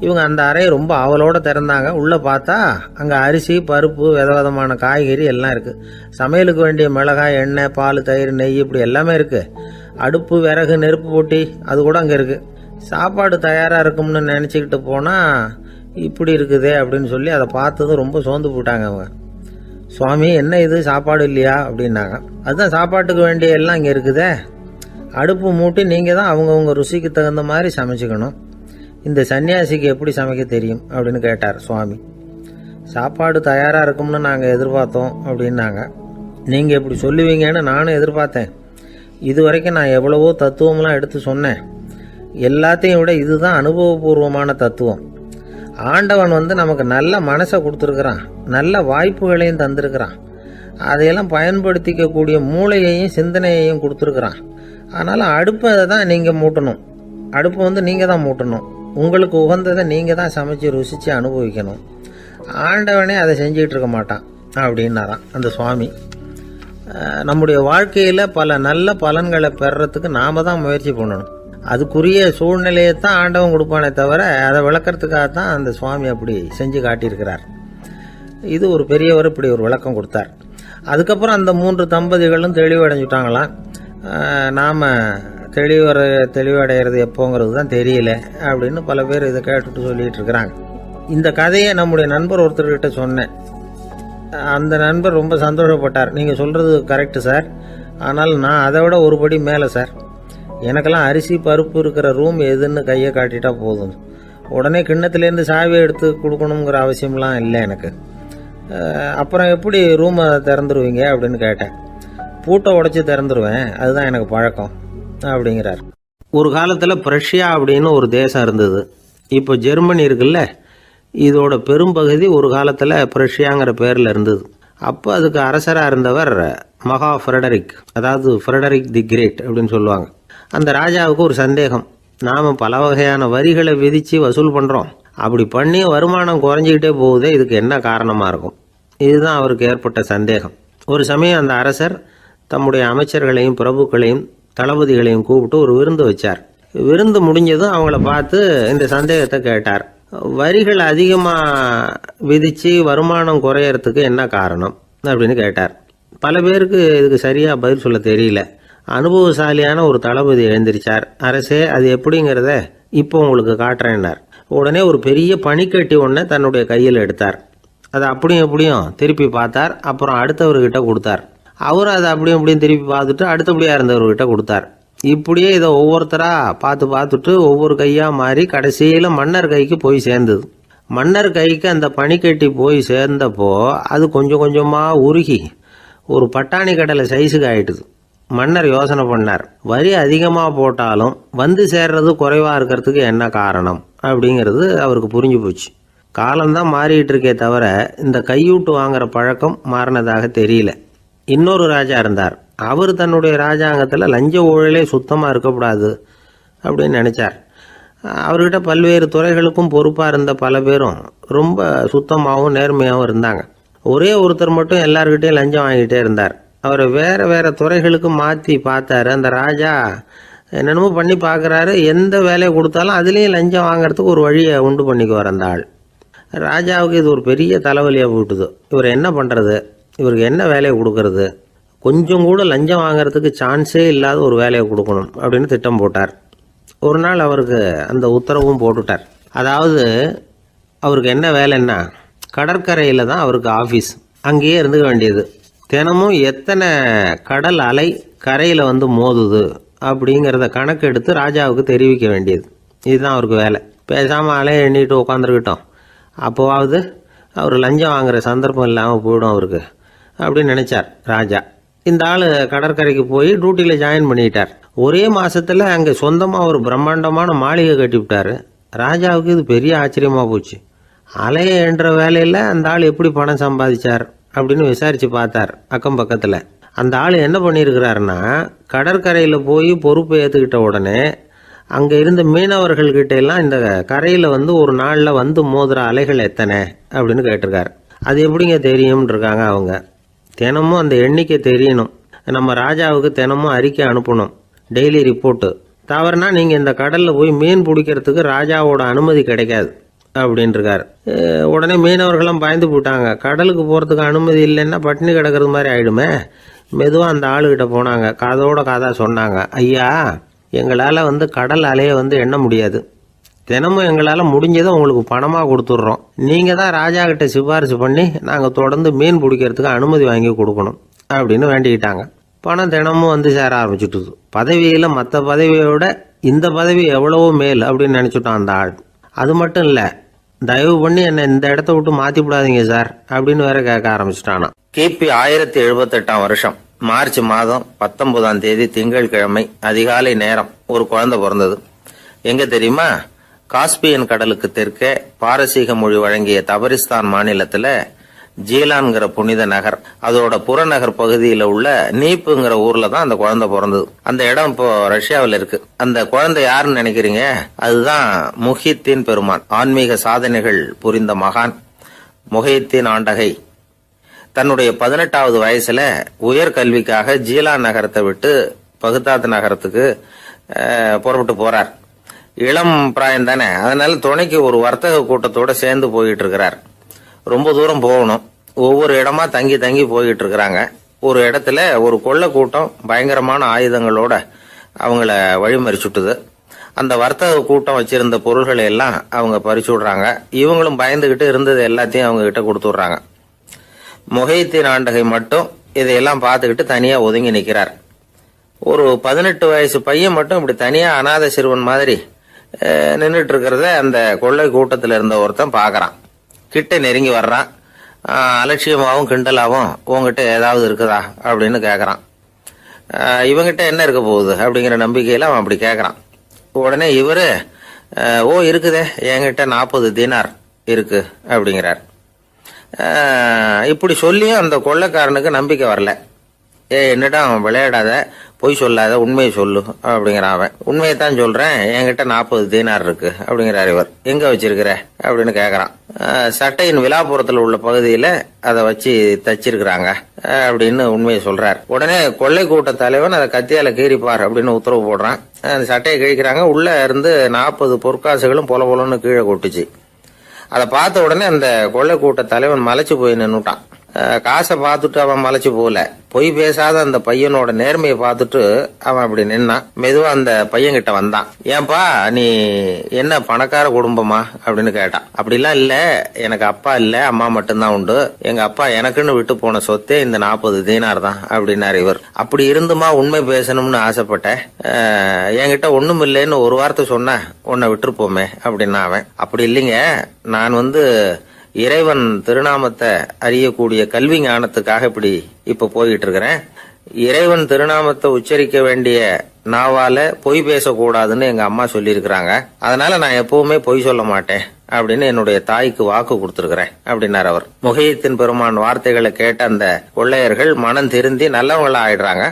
இவங்க அந்த அறையை ரொம்ப ஆவலோடு திறந்தாங்க. உள்ளே பார்த்தா அங்கே அரிசி, பருப்பு, விதவிதமான காய்கறி எல்லாம் இருக்குது. சமையலுக்கு வேண்டிய மிளகாய், எண்ணெய், பால், தயிர், நெய் இப்படி எல்லாமே இருக்குது. அடுப்பு, விறகு, நெருப்பு போட்டி அது கூட அங்கே இருக்குது. சாப்பாடு தயாராக இருக்கும்னு நினச்சிக்கிட்டு போனால் இப்படி இருக்குதே அப்படின்னு சொல்லி அதை பார்த்ததும் ரொம்ப சோர்ந்து போட்டாங்க அவங்க. சுவாமி, என்ன இது சாப்பாடு இல்லையா அப்படின்னாங்க. அதுதான் சாப்பாட்டுக்கு வேண்டிய எல்லாம் இங்கே இருக்குதே, அடுப்பு மூட்டி நீங்கள் தான் அவங்கவுங்க ருசிக்கு தகுந்த மாதிரி சமைச்சிக்கணும். இந்த சன்னியாசிக்கு எப்படி சமைக்க தெரியும் அப்படின்னு கேட்டார் சுவாமி. சாப்பாடு தயாராக இருக்கும்னு நாங்கள் எதிர்பார்த்தோம் அப்படின்னாங்க. நீங்கள் இப்படி சொல்லுவீங்கன்னு நானும் எதிர்பார்த்தேன். இது வரைக்கும் நான் எவ்வளவோ தத்துவம்லாம் எடுத்து சொன்னேன். எல்லாத்தையும் விட இதுதான் அனுபவபூர்வமான தத்துவம். ஆண்டவன் நமக்கு நல்ல மனசை கொடுத்துருக்குறான், நல்ல வாய்ப்புகளையும் தந்திருக்கிறான், அதையெல்லாம் பயன்படுத்திக்கக்கூடிய மூளையையும் சிந்தனையையும் கொடுத்துருக்குறான். ஆனாலும் அடுப்பை தான் நீங்கள் மூட்டணும், அடுப்பு நீங்கள் தான் மூட்டணும், உங்களுக்கு உகந்ததை நீங்கள் தான் சமைச்சு ருசித்து அனுபவிக்கணும். ஆண்டவனே அதை செஞ்சுக்கிட்டு இருக்க மாட்டான் அப்படின்னாரான் அந்த சுவாமி. நம்முடைய வாழ்க்கையில் பல நல்ல பலன்களை பெறறதுக்கு நாம தான் முயற்சி பண்ணணும். அதுக்குரிய சூழ்நிலையை தான் ஆண்டவன் கொடுப்பானே தவிர அதை விளக்கறதுக்காக தான் அந்த சுவாமி அப்படி செஞ்சு காட்டியிருக்கிறார். இது ஒரு பெரியவர் இப்படி ஒரு விளக்கம் கொடுத்தார். அதுக்கப்புறம் அந்த 3 தம்பதிகளும் தெளிவடைஞ்சுட்டாங்களாம். நாம் தெளிவடைகிறது எப்போங்கிறது தான் தெரியல அப்படின்னு பல பேர் இதை கேட்டுட்டு சொல்லிட்டு இருக்கிறாங்க. இந்த கதையை நம்முடைய நண்பர் ஒருத்தர்கிட்ட சொன்னேன். அந்த நண்பர் ரொம்ப சந்தோஷப்பட்டார். நீங்கள் சொல்கிறது கரெக்டு சார், ஆனால் நான் அதை விட ஒரு படி மேலே சார். எனக்கெல்லாம் அரிசி பருப்பு இருக்கிற ரூம் எதுன்னு கையை காட்டிட்டா போதும், உடனே கிண்ணத்துலேருந்து சாவியை எடுத்து கொடுக்கணுங்கிற அவசியம்லாம் இல்லை எனக்கு. அப்புறம் எப்படி ரூமை திறந்துருவீங்க அப்படின்னு கேட்டேன். பூட்டை உடைச்சி திறந்துருவேன், அதுதான் எனக்கு பழக்கம் அப்படிங்கிறார். ஒரு காலத்தில் பிரஷ்யா அப்படின்னு ஒரு தேசம் இருந்தது. இப்போ ஜெர்மனி இருக்குல்ல, இதோட பெரும்பகுதி ஒரு காலத்தில் பிரஷ்யாங்கிற பேரில் இருந்தது. அப்போ அதுக்கு அரசராக இருந்தவர் மகா ஃப்ரெடரிக், அதாவது ஃப்ரெடரிக் தி கிரேட் அப்படின்னு சொல்லுவாங்க. அந்த ராஜாவுக்கு ஒரு சந்தேகம். நாம் பல வகையான வரிகளை விதித்து வசூல் பண்ணுறோம், அப்படி பண்ணி வருமானம் குறைஞ்சிக்கிட்டே போகுதே, இதுக்கு என்ன காரணமாக இருக்கும்? இதுதான் அவருக்கு ஏற்பட்ட சந்தேகம். ஒரு சமயம் அந்த அரசர் தம்முடைய அமைச்சர்களையும் பிரபுக்களையும் தளபதிகளையும் கூப்பிட்டு ஒரு விருந்து வச்சார். விருந்து முடிஞ்சதும் அவங்கள பார்த்து இந்த சந்தேகத்தை கேட்டார். வரிகள் அதிகமாக விதித்து வருமானம் குறையறதுக்கு என்ன காரணம் அப்படின்னு கேட்டார். பல பேருக்கு இதுக்கு சரியாக பதில் சொல்ல தெரியல. அனுபவசாலியான ஒரு தளபதி எழுந்திருச்சார். அரசே, அது எப்படிங்கிறத இப்போ உங்களுக்கு காட்டுறேன்னார். உடனே ஒரு பெரிய பனிக்கட்டி ஒன்றை தன்னுடைய கையில் எடுத்தார். அதை அப்படியும் எப்படியும் திருப்பி பார்த்தார். அப்புறம் அடுத்தவர்கிட்ட கொடுத்தார். அவர் அதை அப்படியும் எப்படியும் திருப்பி பார்த்துட்டு அடுத்தபடியாக இருந்தவர்கிட்ட கொடுத்தார். இப்படியே இதை ஒவ்வொருத்தராக பார்த்துட்டு ஒவ்வொரு கையாக மாறி கடைசியில் மன்னர் கைக்கு போய் சேர்ந்தது. மன்னர் கைக்கு அந்த பனிக்கட்டி போய் சேர்ந்தப்போ அது கொஞ்சம் கொஞ்சமாக உருகி ஒரு பட்டாணி கடலை சைஸுக்கு ஆயிட்டுது. மன்னர் யோசனை பண்ணார், வரி அதிகமாக போட்டாலும் வந்து சேர்றது குறைவாக இருக்கிறதுக்கு என்ன காரணம் அப்படிங்கிறது அவருக்கு புரிஞ்சு போச்சு. காலம்தான் மாறிட்டு இருக்கே தவிர இந்த கையூட்டு வாங்குற பழக்கம் மாறினதாக தெரியல. இன்னொரு ராஜா இருந்தார். அவர் தன்னுடைய ராஜாங்கத்தில் லஞ்ச ஊழலே சுத்தமாக இருக்கக்கூடாது அப்படின்னு நினச்சார். அவர்கிட்ட பல்வேறு துறைகளுக்கும் பொறுப்பாக இருந்த பல பேரும் ரொம்ப சுத்தமாகவும் நேர்மையாகவும் இருந்தாங்க. ஒரே ஒருத்தர் மட்டும் எல்லார்கிட்டையும் லஞ்சம் வாங்கிட்டே இருந்தார். அவரை வேறு வேறு துறைகளுக்கு மாற்றி பார்த்தாரு. அந்த ராஜா என்னென்னமோ பண்ணி பார்க்குறாரு. எந்த வேலையை கொடுத்தாலும் அதுலேயும் லஞ்சம் வாங்கிறதுக்கு ஒரு வழியை உண்டு பண்ணிக்குவார் அந்த ஆள். ராஜாவுக்கு இது ஒரு பெரிய தலைவலியாக போட்டுது. இவர் என்ன பண்ணுறது, இவருக்கு என்ன வேலையை கொடுக்கறது, கொஞ்சம் கூட லஞ்சம் வாங்கிறதுக்கு சான்ஸே இல்லாத ஒரு வேலையை கொடுக்கணும் அப்படின்னு திட்டம் போட்டார். ஒரு நாள் அவருக்கு அந்த உத்தரவும் போட்டுட்டார். அதாவது அவருக்கு என்ன வேலைன்னா, கடற்கரையில் தான் அவருக்கு ஆஃபீஸ், அங்கேயே இருந்துக்க வேண்டியது. தினமும் எத்தனை கடல் அலை கரையில் வந்து மோதுது அப்படிங்கிறத கணக்கெடுத்து ராஜாவுக்கு தெரிவிக்க வேண்டியது. இதுதான் அவருக்கு வேலை. பேசாமல் அலையை எண்ணிட்டு உட்காந்துருக்கிட்டோம், அப்போவாவது அவர் லஞ்சம் வாங்குகிற சந்தர்ப்பம் இல்லாமல் போயிடும் அவருக்கு அப்படின்னு நினச்சார் ராஜா. இந்த ஆள் கடற்கரைக்கு போய் டியூட்டியில் ஜாயின் பண்ணிட்டார். ஒரே மாதத்தில் அங்கே சொந்தமாக ஒரு பிரம்மாண்டமான மாளிகை கட்டிவிட்டார். ராஜாவுக்கு இது பெரிய ஆச்சரியமாக போச்சு. அலையை என்ற வேலையில் அந்த ஆள் எப்படி பணம் சம்பாதிச்சார் அப்படின்னு விசாரித்து பார்த்தார் அக்கம் பக்கத்தில். அந்த ஆள் என்ன பண்ணியிருக்கிறாருன்னா, கடற்கரையில் போய் பொறுப்பு ஏற்றுக்கிட்ட உடனே அங்கே இருந்த மீனவர்கள்கிட்ட எல்லாம் இந்த கரையில் வந்து ஒரு நாளில் வந்து மோதுகிற அலைகள் எத்தனை அப்படின்னு கேட்டிருக்காரு. அது எப்படிங்க தெரியும்னு இருக்காங்க அவங்க. தினமும் அந்த எண்ணிக்கை தெரியணும். நம்ம ராஜாவுக்கு தினமும் அறிக்கை அனுப்பணும், டெய்லி ரிப்போர்ட்டு. தவறுனா நீங்கள் இந்த கடலில் போய் மீன் பிடிக்கிறதுக்கு ராஜாவோட அனுமதி கிடைக்காது அப்படின்ட்டுருக்காரு. உடனே மீனவர்களும் பயந்து போட்டாங்க. கடலுக்கு போகிறதுக்கு அனுமதி இல்லைன்னா பட்டினி கிடக்கிறது மாதிரி ஆகிடுமே. மெதுவாக அந்த ஆளுகிட்ட போனாங்க, காதோட காதாக சொன்னாங்க, ஐயா, எங்களால் வந்து கடல் அலையை வந்து எண்ண முடியாது. தினமும் எங்களால் முடிஞ்சதை உங்களுக்கு பணமாக கொடுத்துட்றோம். நீங்கள் தான் ராஜா கிட்ட சிபாரிசு பண்ணி நாங்கள் தொடர்ந்து மீன் பிடிக்கிறதுக்கு அனுமதி வாங்கி கொடுக்கணும் அப்படின்னு வேண்டிக்கிட்டாங்க. பணம் தினமும் வந்து சேர ஆரம்பிச்சுட்டுது. பதவியில் மற்ற பதவியோட இந்த பதவி எவ்வளவோ மேல் அப்படின்னு நினச்சிட்டான் அந்த ஆள். அது மட்டும் இல்லை, தயவு பண்ணி என்னை இந்த இடத்த விட்டு மாற்றி விடாதீங்க சார் அப்படின்னு வேற கேட்க ஆரம்பிச்சிட்டானா. கிபி 1078 வருஷம் மார்ச் மாதம் 19ஆம் தேதி திங்கட்கிழமை அதிகாலை நேரம் ஒரு குழந்தை பிறந்தது. எங்க தெரியுமா? காஸ்பியன் கடலுக்கு தெற்கே பாரசீக மொழி வழங்கிய தபரிஸ்தான் மாநிலத்துல ஜீலான்கிற புனித நகர், அதோட புறநகர் பகுதியில் உள்ள நீப்புங்கிற ஊர்ல தான் அந்த குழந்தை பிறந்தது. அந்த இடம் இப்போ ரஷ்யாவில் இருக்கு. அந்த குழந்தை யாருன்னு நினைக்கிறீங்க? அதுதான் முஹித்தீன் பெருமான், ஆன்மீக சாதனைகள் புரிந்த மகான் முஹித்தீன் ஆண்டகை. தன்னுடைய 18வது வயசுல உயர்கல்விக்காக ஜீலான் நகரத்தை விட்டு பகுதாத் நகரத்துக்கு புறப்பட்டு போறார். இளம் பிராயம் தானே, அதனால துணைக்கு ஒரு வர்த்தக கூட்டத்தோட சேர்ந்து போயிட்டு இருக்கிறார். ரொம்ப தூரம் போகணும். ஒவ்வொரு இடமா தங்கி தங்கி போயிட்டு இருக்கிறாங்க. ஒரு இடத்துல ஒரு கொள்ளை கூட்டம் பயங்கரமான ஆயுதங்களோட அவங்கள வழிமறிச்சுட்டுது. அந்த வர்த்தக கூட்டம் வச்சிருந்த பொருள்களை எல்லாம் அவங்க பறிச்சு விடுறாங்க. இவங்களும் பயந்துகிட்டு இருந்தது எல்லாத்தையும் அவங்க கிட்ட கொடுத்துடுறாங்க. முஹைத்தீன் ஆண்டகை மட்டும் இதையெல்லாம் பார்த்துக்கிட்டு தனியா ஒதுங்கி நிற்கிறார். ஒரு 18 வயசு பையன் மட்டும் இப்படி தனியா அநாத சிறுவன் மாதிரி நின்றுட்டு இருக்கிறத அந்த கொள்ளை கூட்டத்தில் இருந்த ஒருத்தன் பாக்குறான். கிட்ட நெருங்கி வர்றான். அலட்சியமாவும் கிண்டலாவும் உங்ககிட்ட ஏதாவது இருக்குதா அப்படின்னு கேக்குறான். இவங்கிட்ட என்ன இருக்க போகுது அப்படிங்கிற நம்பிக்கையில அவன் அப்படி கேக்குறான். உடனே இவரு இருக்குதே, என்கிட்ட 40 தீனார் இருக்கு அப்படிங்கிறார். இப்படி சொல்லியும் அந்த கொள்ளைக்காரனுக்கு நம்பிக்கை வரல. என்னடா அவன் விளையாடாத, பொய் சொல்லாத, உண்மையை சொல்லு அப்படிங்கிறான். அவன் உண்மையைத்தான் சொல்றேன், என்கிட்ட 40 தீனார் இருக்கு அப்படிங்கிறார். இவர் எங்க வச்சிருக்கிற அப்படின்னு கேக்குறான். சட்டையின் விழாப்புறத்துல உள்ள பகுதியில அதை வச்சு தச்சிருக்கிறாங்க அப்படின்னு உண்மையை சொல்றார். உடனே கொள்ளை கூட்ட தலைவன் அதை கத்தியால கீறிப்பார் அப்படின்னு உத்தரவு போடுறான். அந்த சட்டையை கிழிக்கிறாங்க. உள்ள இருந்து 40 பொற்காசுகளும் பொல பொலன்னு கீழே கொட்டுச்சு. அதை பார்த்த உடனே அந்த கொள்ளை கூட்ட தலைவன் மலைச்சு போய் நின்னுட்டான். காசை பார்த்துட்டு அவன் மலைச்சு போகல, பொய் பேசாத அந்த பையனோட நேர்மையை பார்த்துட்டு அவன் அப்படி நின்னான். மெதுவா அந்த பையன் கிட்ட வந்தான். ஏன்பா நீ என்ன பணக்கார குடும்பமா அப்படின்னு கேட்டான். அப்படிலாம் இல்ல, எனக்கு அப்பா இல்ல, அம்மா மட்டும்தான் உண்டு. எங்க அப்பா எனக்குன்னு விட்டு போன சொத்தே இந்த 40 தீனார் தான் அப்படின்னாரு இவர். அப்படி இருந்துமா உண்மை பேசணும்னு ஆசைப்பட்டேன், என்கிட்ட ஒண்ணும் இல்லைன்னு ஒரு வார்த்தை சொன்ன உன்னை விட்டுருப்போமே அப்படின்னா அவன். அப்படி இல்லைங்க, நான் இறைவன் திருநாமத்தை அறியக்கூடிய கல்வி ஞானத்துக்காக இப்ப போயிட்டு இருக்கிறேன். இறைவன் திருநாமத்தை உச்சரிக்க வேண்டிய நாவால பொய் பேசக்கூடாதுன்னு எங்க அம்மா சொல்லியிருக்கிறாங்க. அதனால நான் எப்பவுமே பொய் சொல்ல மாட்டேன் அப்படின்னு என்னுடைய தாய்க்கு வாக்கு கொடுத்திருக்கிறேன் அப்படின்னார் அவர். முஹைத்தீன் பெருமான் வார்த்தைகளை கேட்ட அந்த கொள்ளையர்கள் மனம் திருந்தி நல்லவங்களா ஆயிடுறாங்க.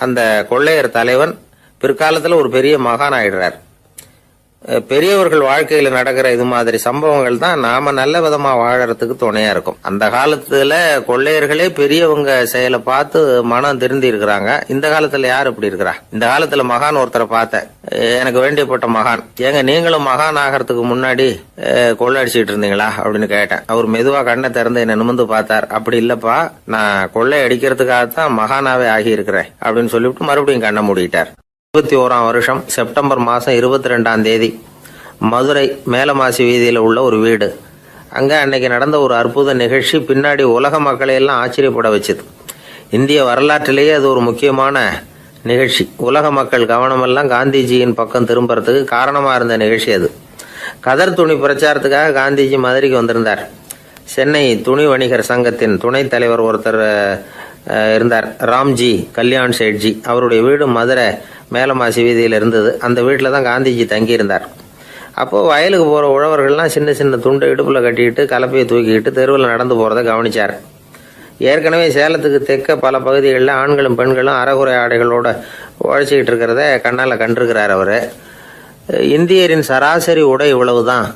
அந்த கொள்ளையர் தலைவன் பிற்காலத்துல ஒரு பெரிய மகான் ஆயிடுறார். பெரியவர்கள் வாழ்க்கையில நடக்கிற இது மாதிரி சம்பவங்கள் தான் நாம நல்ல விதமா வாழறதுக்கு துணையா இருக்கும். அந்த காலத்துல கொள்ளையர்களே பெரியவங்க செயலை பார்த்து மனம் திருந்தி இருக்கிறாங்க. இந்த காலத்துல யார் இப்படி இருக்கிறா? இந்த காலத்துல மகான் ஒருத்தரை பார்த்தேன், எனக்கு வேண்டியப்பட்ட மகான். ஏங்க நீங்களும் மகான் ஆகிறதுக்கு முன்னாடி கொள்ளை அடிச்சுட்டு இருந்தீங்களா அப்படின்னு கேட்டேன். அவர் மெதுவா கண்ணை திறந்து என்ன நிமிந்து பார்த்தார். அப்படி இல்லப்பா, நான் கொள்ளை அடிக்கிறதுக்காகத்தான் மகானாவே ஆகி இருக்கிறேன் அப்படின்னு சொல்லிவிட்டு மறுபடியும் கண்ணை மூடிட்டார். 21ஆம் வருஷம் செப்டம்பர் மாசம் 22ஆம் தேதி மதுரை மேலமாசி வீதியில உள்ள ஒரு வீடு. அங்க அன்னைக்கு நடந்த ஒரு அற்புத நிகழ்ச்சி பின்னாடி உலக மக்களை எல்லாம் ஆச்சரியப்பட வச்சுது. இந்திய வரலாற்றிலேயே அது ஒரு முக்கியமான நிகழ்ச்சி. உலக மக்கள் கவனமெல்லாம் காந்திஜியின் பக்கம் திரும்புறதுக்கு காரணமா இருந்த நிகழ்ச்சி அது. கதர் துணி பிரச்சாரத்துக்காக காந்திஜி மதுரைக்கு வந்திருந்தார். சென்னை துணி வணிகர் சங்கத்தின் துணைத் தலைவர் ஒருத்தர் இருந்தார், ராம்ஜி கல்யாண் சேட்ஜி. அவருடைய வீடு மதுரை மேலமாசி வீதியில் இருந்தது. அந்த வீட்டில் தான் காந்திஜி தங்கியிருந்தார். அப்போது வயலுக்கு போகிற உழவர்கள்லாம் சின்ன சின்ன துண்டை இடுப்பில் கட்டிக்கிட்டு கலப்பையை தூக்கிக்கிட்டு தெருவில் நடந்து போகிறத கவனிச்சார். ஏற்கனவே சேலத்துக்கு தெற்க பல பகுதிகளில் ஆண்களும் பெண்களும் அரைகுறை ஆடைகளோடு உழைச்சிக்கிட்டு இருக்கிறத கண்ணால் கண்டிருக்கிறார் அவர். இந்தியரின் சராசரி உடை இவ்வளவு தான்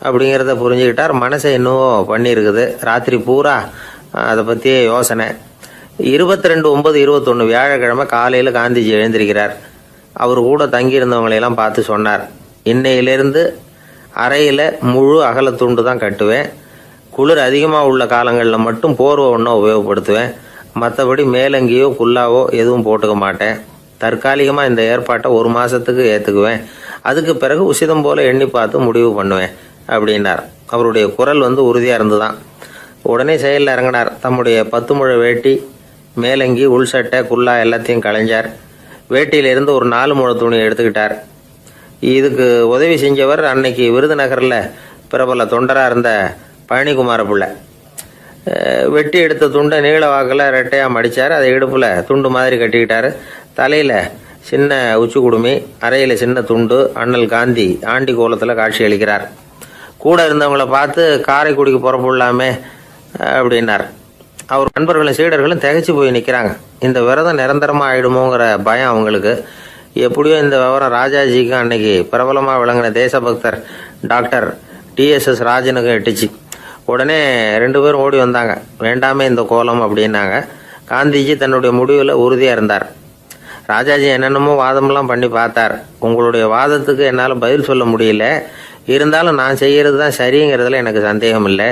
அப்படிங்கிறத புரிஞ்சுக்கிட்டார். மனசை இன்னும் பண்ணியிருக்குது. ராத்திரி பூரா அதை பற்றியே யோசனை. 22/9/21 வியாழக்கிழமை காலையில் காந்திஜி எழுந்திருக்கிறார். அவர் கூட தங்கியிருந்தவங்களையெல்லாம் பார்த்து சொன்னார், இன்னையிலிருந்து அறையில் முழு அகலத்துண்டு தான் கட்டுவேன். குளிர் அதிகமாக உள்ள காலங்களில் மட்டும் போர்வை ஒன்றா உபயோகப்படுத்துவேன். மற்றபடி மேலங்கியோ குல்லாவோ எதுவும் போட்டுக்க மாட்டேன். தற்காலிகமாக இந்த ஏற்பாட்டை 1 மாதத்துக்கு ஏற்றுக்குவேன். அதுக்கு பிறகு உசிதம் போல எண்ணி பார்த்து முடிவு பண்ணுவேன் அப்படின்னார். அவருடைய குரல் உறுதியாக இருந்துதான். உடனே செயலில் இறங்கினார். தம்முடைய 10 முழ வேட்டி, மேலங்கி, உள் சட்டை, குல்லா எல்லாத்தையும் களைஞ்சார். வேட்டியிலிருந்து ஒரு 4 முழ துணியை எடுத்துக்கிட்டார். இதுக்கு உதவி செஞ்சவர் அன்னைக்கு விருதுநகரில் பிரபல தொண்டராக இருந்த பழனிக்குமார பிள்ளை. வெட்டி எடுத்த துண்டை நீள வாக்கில் ரெட்டையாக மடித்தார். அதை இடுப்பில் துண்டு மாதிரி கட்டிக்கிட்டார். தலையில் சின்ன உச்சி குடுமி, அறையில் சின்ன துண்டு. அண்ணல் காந்தி ஆண்டி கோலத்தில் காட்சி அளிக்கிறார். கூட இருந்தவங்களை பார்த்து காரைக்குடிக்கு புறப்படலாமே அப்படின்னார். அவர் நண்பர்களும் சீடர்களும் திகைச்சு போய் நிற்கிறாங்க. இந்த விரதம் நிரந்தரமாக ஆயிடுமோங்கிற பயம் அவங்களுக்கு. எப்படியோ இந்த விவரம் ராஜாஜிக்கும் அன்னைக்கு பிரபலமாக விளங்கின தேசபக்தர் டாக்டர் TSS ராஜனுக்கும் எட்டுச்சு. உடனே 2 பேரும் ஓடி வந்தாங்க. வேண்டாமே இந்த கோலம் அப்படின்னாங்க. காந்திஜி தன்னுடைய முடிவில் உறுதியாக இருந்தார். ராஜாஜி என்னென்னமோ வாதமெல்லாம் பண்ணி பார்த்தார். உங்களுடைய வாதத்துக்கு என்னால் பதில் சொல்ல முடியல, இருந்தாலும் நான் செய்கிறது தான் சரிங்கிறதுல எனக்கு சந்தேகம் இல்லை.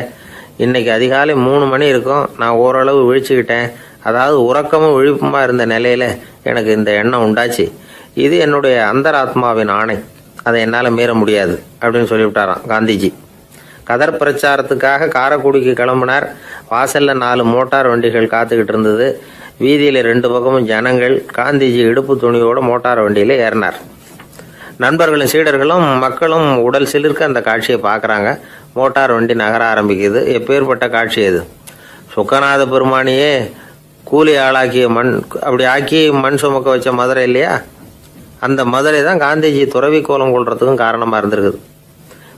இன்றைக்கி அதிகாலை 3 மணி இருக்கும். நான் ஓரளவு விழிச்சுக்கிட்டேன். அதாவது உறக்கமும் விழிப்புமா இருந்த நிலையில் எனக்கு இந்த எண்ணம் உண்டாச்சு. இது என்னுடைய அந்தராத்மாவின் ஆணை, அதை என்னால் மீற முடியாது அப்படின்னு சொல்லிவிட்டாராம் காந்திஜி. கதர் பிரச்சாரத்துக்காக காரைக்குடிக்கு கிளம்பினார். வாசலில் 4 மோட்டார் வண்டிகள் காத்துக்கிட்டு இருந்தது. வீதியில் 2 பக்கமும் ஜனங்கள். காந்திஜி இடுப்பு துணியோடு மோட்டார் வண்டியில் ஏறினார். நண்பர்களும் சீடர்களும் மக்களும் உடல் சிலிர்க்க அந்த காட்சியை பார்க்குறாங்க. மோட்டார் வண்டி நகர ஆரம்பிக்குது. எப்பேற்பட்ட காட்சி அது! சுக்கநாத பெருமானியே கூலி ஆளாக்கிய அப்படி ஆக்கி மண் சுமக்க வச்ச மதுரை இல்லையா, அந்த மதுரை தான் காந்திஜி துறவி கோலம் கொள்றதுக்கும் காரணமாக இருந்திருக்குது.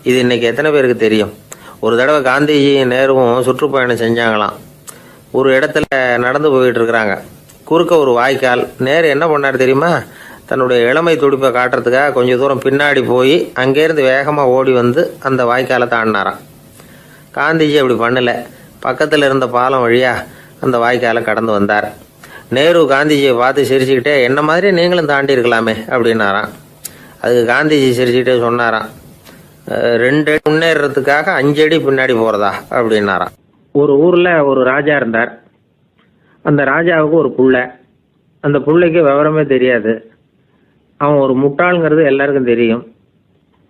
இது இன்னைக்கு எத்தனை பேருக்கு தெரியும்? ஒரு தடவை காந்திஜி நேருவும் சுற்றுப்பயணம் செஞ்சாங்களாம். ஒரு இடத்துல நடந்து போயிட்டு இருக்கிறாங்க. குறுக்க ஒரு வாய்க்கால். நேரு என்ன பண்ணார் தெரியுமா? தன்னுடைய இளமை துடிப்பை காட்டுறதுக்காக கொஞ்சம் தூரம் பின்னாடி போய் அங்கேருந்து வேகமாக ஓடி வந்து அந்த வாய்க்காலை தாண்டினாராம். காந்திஜி அப்படி பண்ணலை. பக்கத்தில் இருந்த பாலம் வழியாக அந்த வாய்க்காலை கடந்து வந்தார். நேரு காந்திஜியை பார்த்து சிரிச்சுக்கிட்டே, என்ன மாதிரி நீங்களும் தாண்டி இருக்கலாமே அப்படின்னாராம். அதுக்கு காந்திஜி சிரிச்சுக்கிட்டே சொன்னாராம், 2 அடி முன்னேறதுக்காக 5 அடி பின்னாடி போகிறதா அப்படின்னாராம். ஒரு ஊரில் ஒரு ராஜா இருந்தார். அந்த ராஜாவுக்கு ஒரு புள்ள. அந்த பிள்ளைக்கு விவரமே தெரியாது. அவன் ஒரு முட்டாளுங்கிறது எல்லாருக்கும் தெரியும்.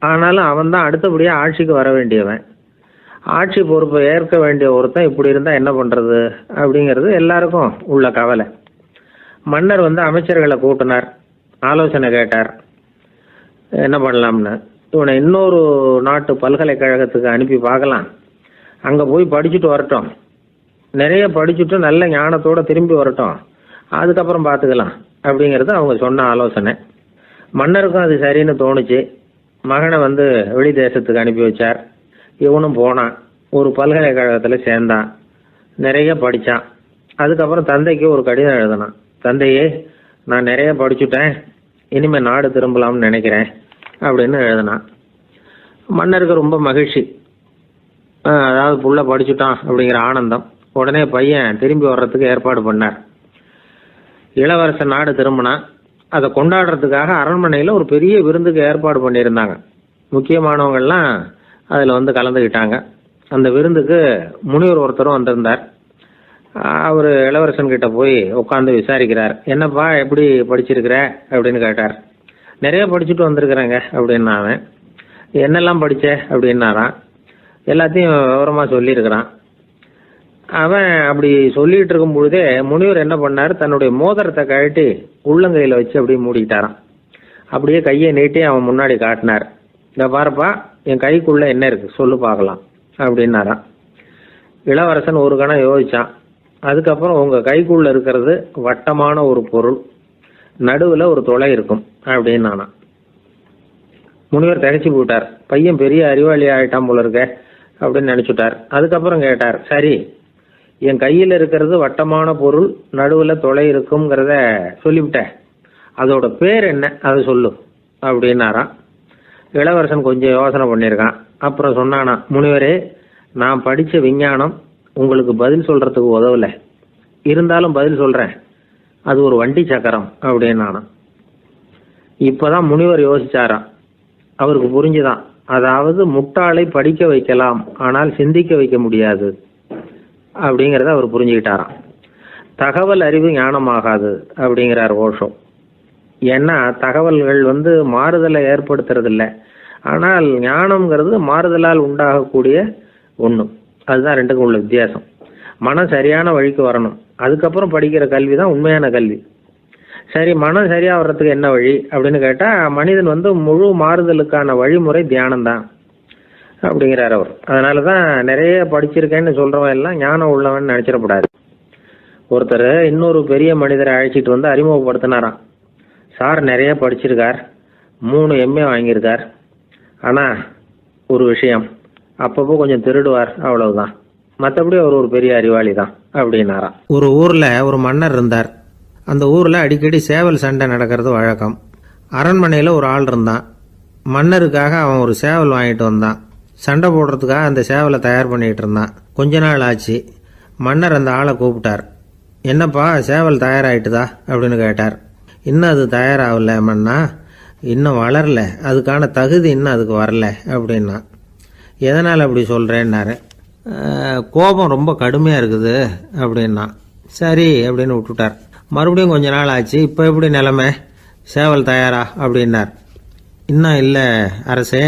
ஆனாலும் அவன் தான் அடுத்தபடியாக ஆட்சிக்கு வர வேண்டியவன். ஆட்சி பொறுப்பை ஏற்க வேண்டிய ஒருத்தன் இப்படி இருந்தால் என்ன பண்ணுறது அப்படிங்கிறது எல்லாருக்கும் உள்ள கவலை. மன்னர் அமைச்சர்களை கூட்டினார். ஆலோசனை கேட்டார், என்ன பண்ணலாம்னு. இவனை இன்னொரு நாட்டு பல்கலைக்கழகத்துக்கு அனுப்பி பார்க்கலாம். அங்கே போய் படிச்சுட்டு வரட்டும். நிறைய படிச்சுட்டு நல்ல ஞானத்தோடு திரும்பி வரட்டும். அதுக்கப்புறம் பார்த்துக்கலாம் அப்படிங்கிறது அவங்க சொன்ன ஆலோசனை. மன்னருக்கும் அது சரின்னு தோணுச்சு. மகனை வெளி தேசத்துக்கு அனுப்பி வச்சார். இவனும் போனான். ஒரு பல்கலைக்கழகத்தில் சேர்ந்தான். நிறைய படித்தான். அதுக்கப்புறம் தந்தைக்கு ஒரு கடிதம் எழுதினான். தந்தையே, நான் நிறைய படிச்சுட்டேன், இனிமேல் நாடு திரும்பலாம்னு நினைக்கிறேன் அப்படின்னு எழுதினான். மன்னருக்கு ரொம்ப மகிழ்ச்சி. அதாவது புள்ள படிச்சுட்டான் அப்படிங்கிற ஆனந்தம். உடனே பையன் திரும்பி வர்றதுக்கு ஏற்பாடு பண்ணார். இளவரசன் நாடு திரும்பினான். அதை கொண்டாடுறதுக்காக அரண்மனையில் ஒரு பெரிய விருந்துக்கு ஏற்பாடு பண்ணியிருந்தாங்க. முக்கியமானவங்கள்லாம் அதில் கலந்துக்கிட்டாங்க. அந்த விருந்துக்கு முனிவர் ஒருத்தரும் வந்திருந்தார். அவர் இளவரசன் கிட்ட போய் உட்காந்து விசாரிக்கிறார். என்னப்பா, எப்படி படிச்சிருக்கிற அப்படின்னு கேட்டார். நிறைய படிச்சுட்டு வந்திருக்கிறேங்க அப்படின்னா அவன். என்னெல்லாம் படித்த அப்படின்னாரான். எல்லாத்தையும் விவரமாக சொல்லியிருக்கிறான். அவன் அப்படி சொல்லிகிட்டு இருக்கும் பொழுதே முனிவர் என்ன பண்ணார், தன்னுடைய மோதிரத்தை கழட்டி உள்ளங்கையில் வச்சு அப்படியே மூடிக்கிட்டாரான். அப்படியே கையை நீட்டி அவன் முன்னாடி காட்டினார். இந்த பாருப்பா, என் கைக்குள்ளே என்ன இருக்குது சொல்லு பார்க்கலாம் அப்படின்னாரான். இளவரசன் ஒரு கணம் யோசிச்சான். அதுக்கப்புறம் உங்கள் கைக்குள்ளே இருக்கிறது வட்டமான ஒரு பொருள், நடுவில் ஒரு துளை இருக்கும் அப்படின்னானா. முனிவர் திகைச்சு போட்டார். பையன் பெரிய அறிவாளி ஆகிட்டான் போல இருக்க அப்படின்னு நினச்சிட்டார். அதுக்கப்புறம் கேட்டார், சரி, என் கையில் இருக்கிறது வட்டமான பொருள், நடுவில் துளை இருக்குங்கிறத சொல்லிவிட்டேன், அதோட பேர் என்ன, அதை சொல்லு அப்படின்னாராம். இளவரசன் கொஞ்சம் யோசனை பண்ணியிருக்கான். அப்புறம் சொன்னானா, முனிவரே, நான் படித்த விஞ்ஞானம் உங்களுக்கு பதில் சொல்கிறதுக்கு உதவலை, இருந்தாலும் பதில் சொல்கிறேன், அது ஒரு வண்டி சக்கரம் அப்படின்னானா. இப்போதான் முனிவர் யோசிச்சாராம். அவருக்கு புரிஞ்சுதான், அதாவது முட்டாளை படிக்க வைக்கலாம், ஆனால் சிந்திக்க வைக்க முடியாது அப்படிங்கிறத அவர் புரிஞ்சுக்கிட்டாராம். தகவல் அறிவு ஞானமாகாது அப்படிங்கிறார் ஓஷோ. ஏன்னா தகவல்கள் மாறுதலை ஏற்படுத்துறதில்ல, ஆனால் ஞானம்ங்கிறது மாறுதலால் உண்டாகக்கூடிய ஒன்று. அதுதான் ரெண்டுக்கும் உள்ள வித்தியாசம். மனம் சரியான வழிக்கு வரணும், அதுக்கப்புறம் படிக்கிற கல்வி தான் உண்மையான கல்வி. சரி, மனம் சரியாக வர்றதுக்கு என்ன வழி அப்படின்னு கேட்டால், மனிதன் முழு மாறுதலுக்கான வழிமுறை தியானம்தான் அப்படிங்கிறார் அவர். அதனால தான் நிறைய படிச்சிருக்கேன்னு சொல்கிறவன் எல்லாம் ஞானம் உள்ளவன் நினச்சிடக்கூடாது. ஒருத்தர் இன்னொரு பெரிய மனிதரை அழைச்சிட்டு அறிமுகப்படுத்தினாராம். சார் நிறைய படிச்சிருக்கார், 3 MA வாங்கியிருக்கார், ஆனால் ஒரு விஷயம், அப்பப்போ கொஞ்சம் திருடுவார், அவ்வளவுதான், மற்றபடி அவர் ஒரு பெரிய அறிவாளி தான் அப்படின்னாராம். ஒரு ஊரில் ஒரு மன்னர் இருந்தார். அந்த ஊரில் அடிக்கடி சேவல் சண்டை நடக்கிறது வழக்கம். அரண்மனையில் ஒரு ஆள் இருந்தான். மன்னருக்காக அவன் ஒரு சேவல் வாங்கிட்டு வந்தான். சண்டை போடுறதுக்காக அந்த சேவலை தயார் பண்ணிகிட்டு இருந்தான். கொஞ்ச நாள் ஆச்சு. மன்னர் அந்த ஆளை கூப்பிட்டார். என்னப்பா சேவல் தயாராகிட்டுதா அப்படின்னு கேட்டார். இன்னும் அது தயாராகல மன்னா, இன்னும் வளரல, அதுக்கான தகுதி இன்னும் அதுக்கு வரல அப்படின்னா. எதனால் அப்படி சொல்கிறேன்னாரு. கோபம் ரொம்ப கடுமையாக இருக்குது அப்படின்னா. சரி அப்படின்னு விட்டுட்டார். மறுபடியும் கொஞ்ச நாள் ஆச்சு. இப்போ எப்படி நிலைமை, சேவல் தயாரா அப்படின்னார். இன்னும் இல்லை அரசே,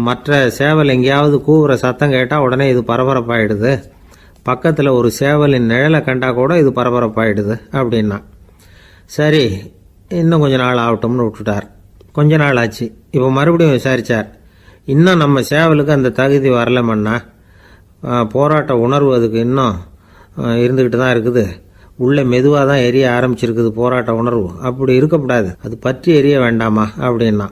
மற்ற சேவல் எங்கேயாவது கூவுற சத்தம் கேட்டால் உடனே இது பரபரப்பாயிடுது, பக்கத்தில் ஒரு சேவலின் நிழலை கண்டா கூட இது பரபரப்பாயிடுது அப்படின்னா. சரி இன்னும் கொஞ்ச நாள் ஆகட்டும்னு விட்டுட்டார். கொஞ்ச நாள் ஆச்சு. இப்போ மறுபடியும் விசாரித்தார். இன்னும் நம்ம சேவலுக்கு அந்த தகுதி வரலமன்னா, போராட்ட உணர்வு அதுக்கு இன்னும் இருந்துக்கிட்டு தான் இருக்குது, உள்ளே மெதுவாக தான் எரிய ஆரம்பிச்சிருக்குது போராட்ட உணர்வு, அப்படி இருக்கக்கூடாது, அது பற்றி எரிய வேண்டாமா அப்படின்னா.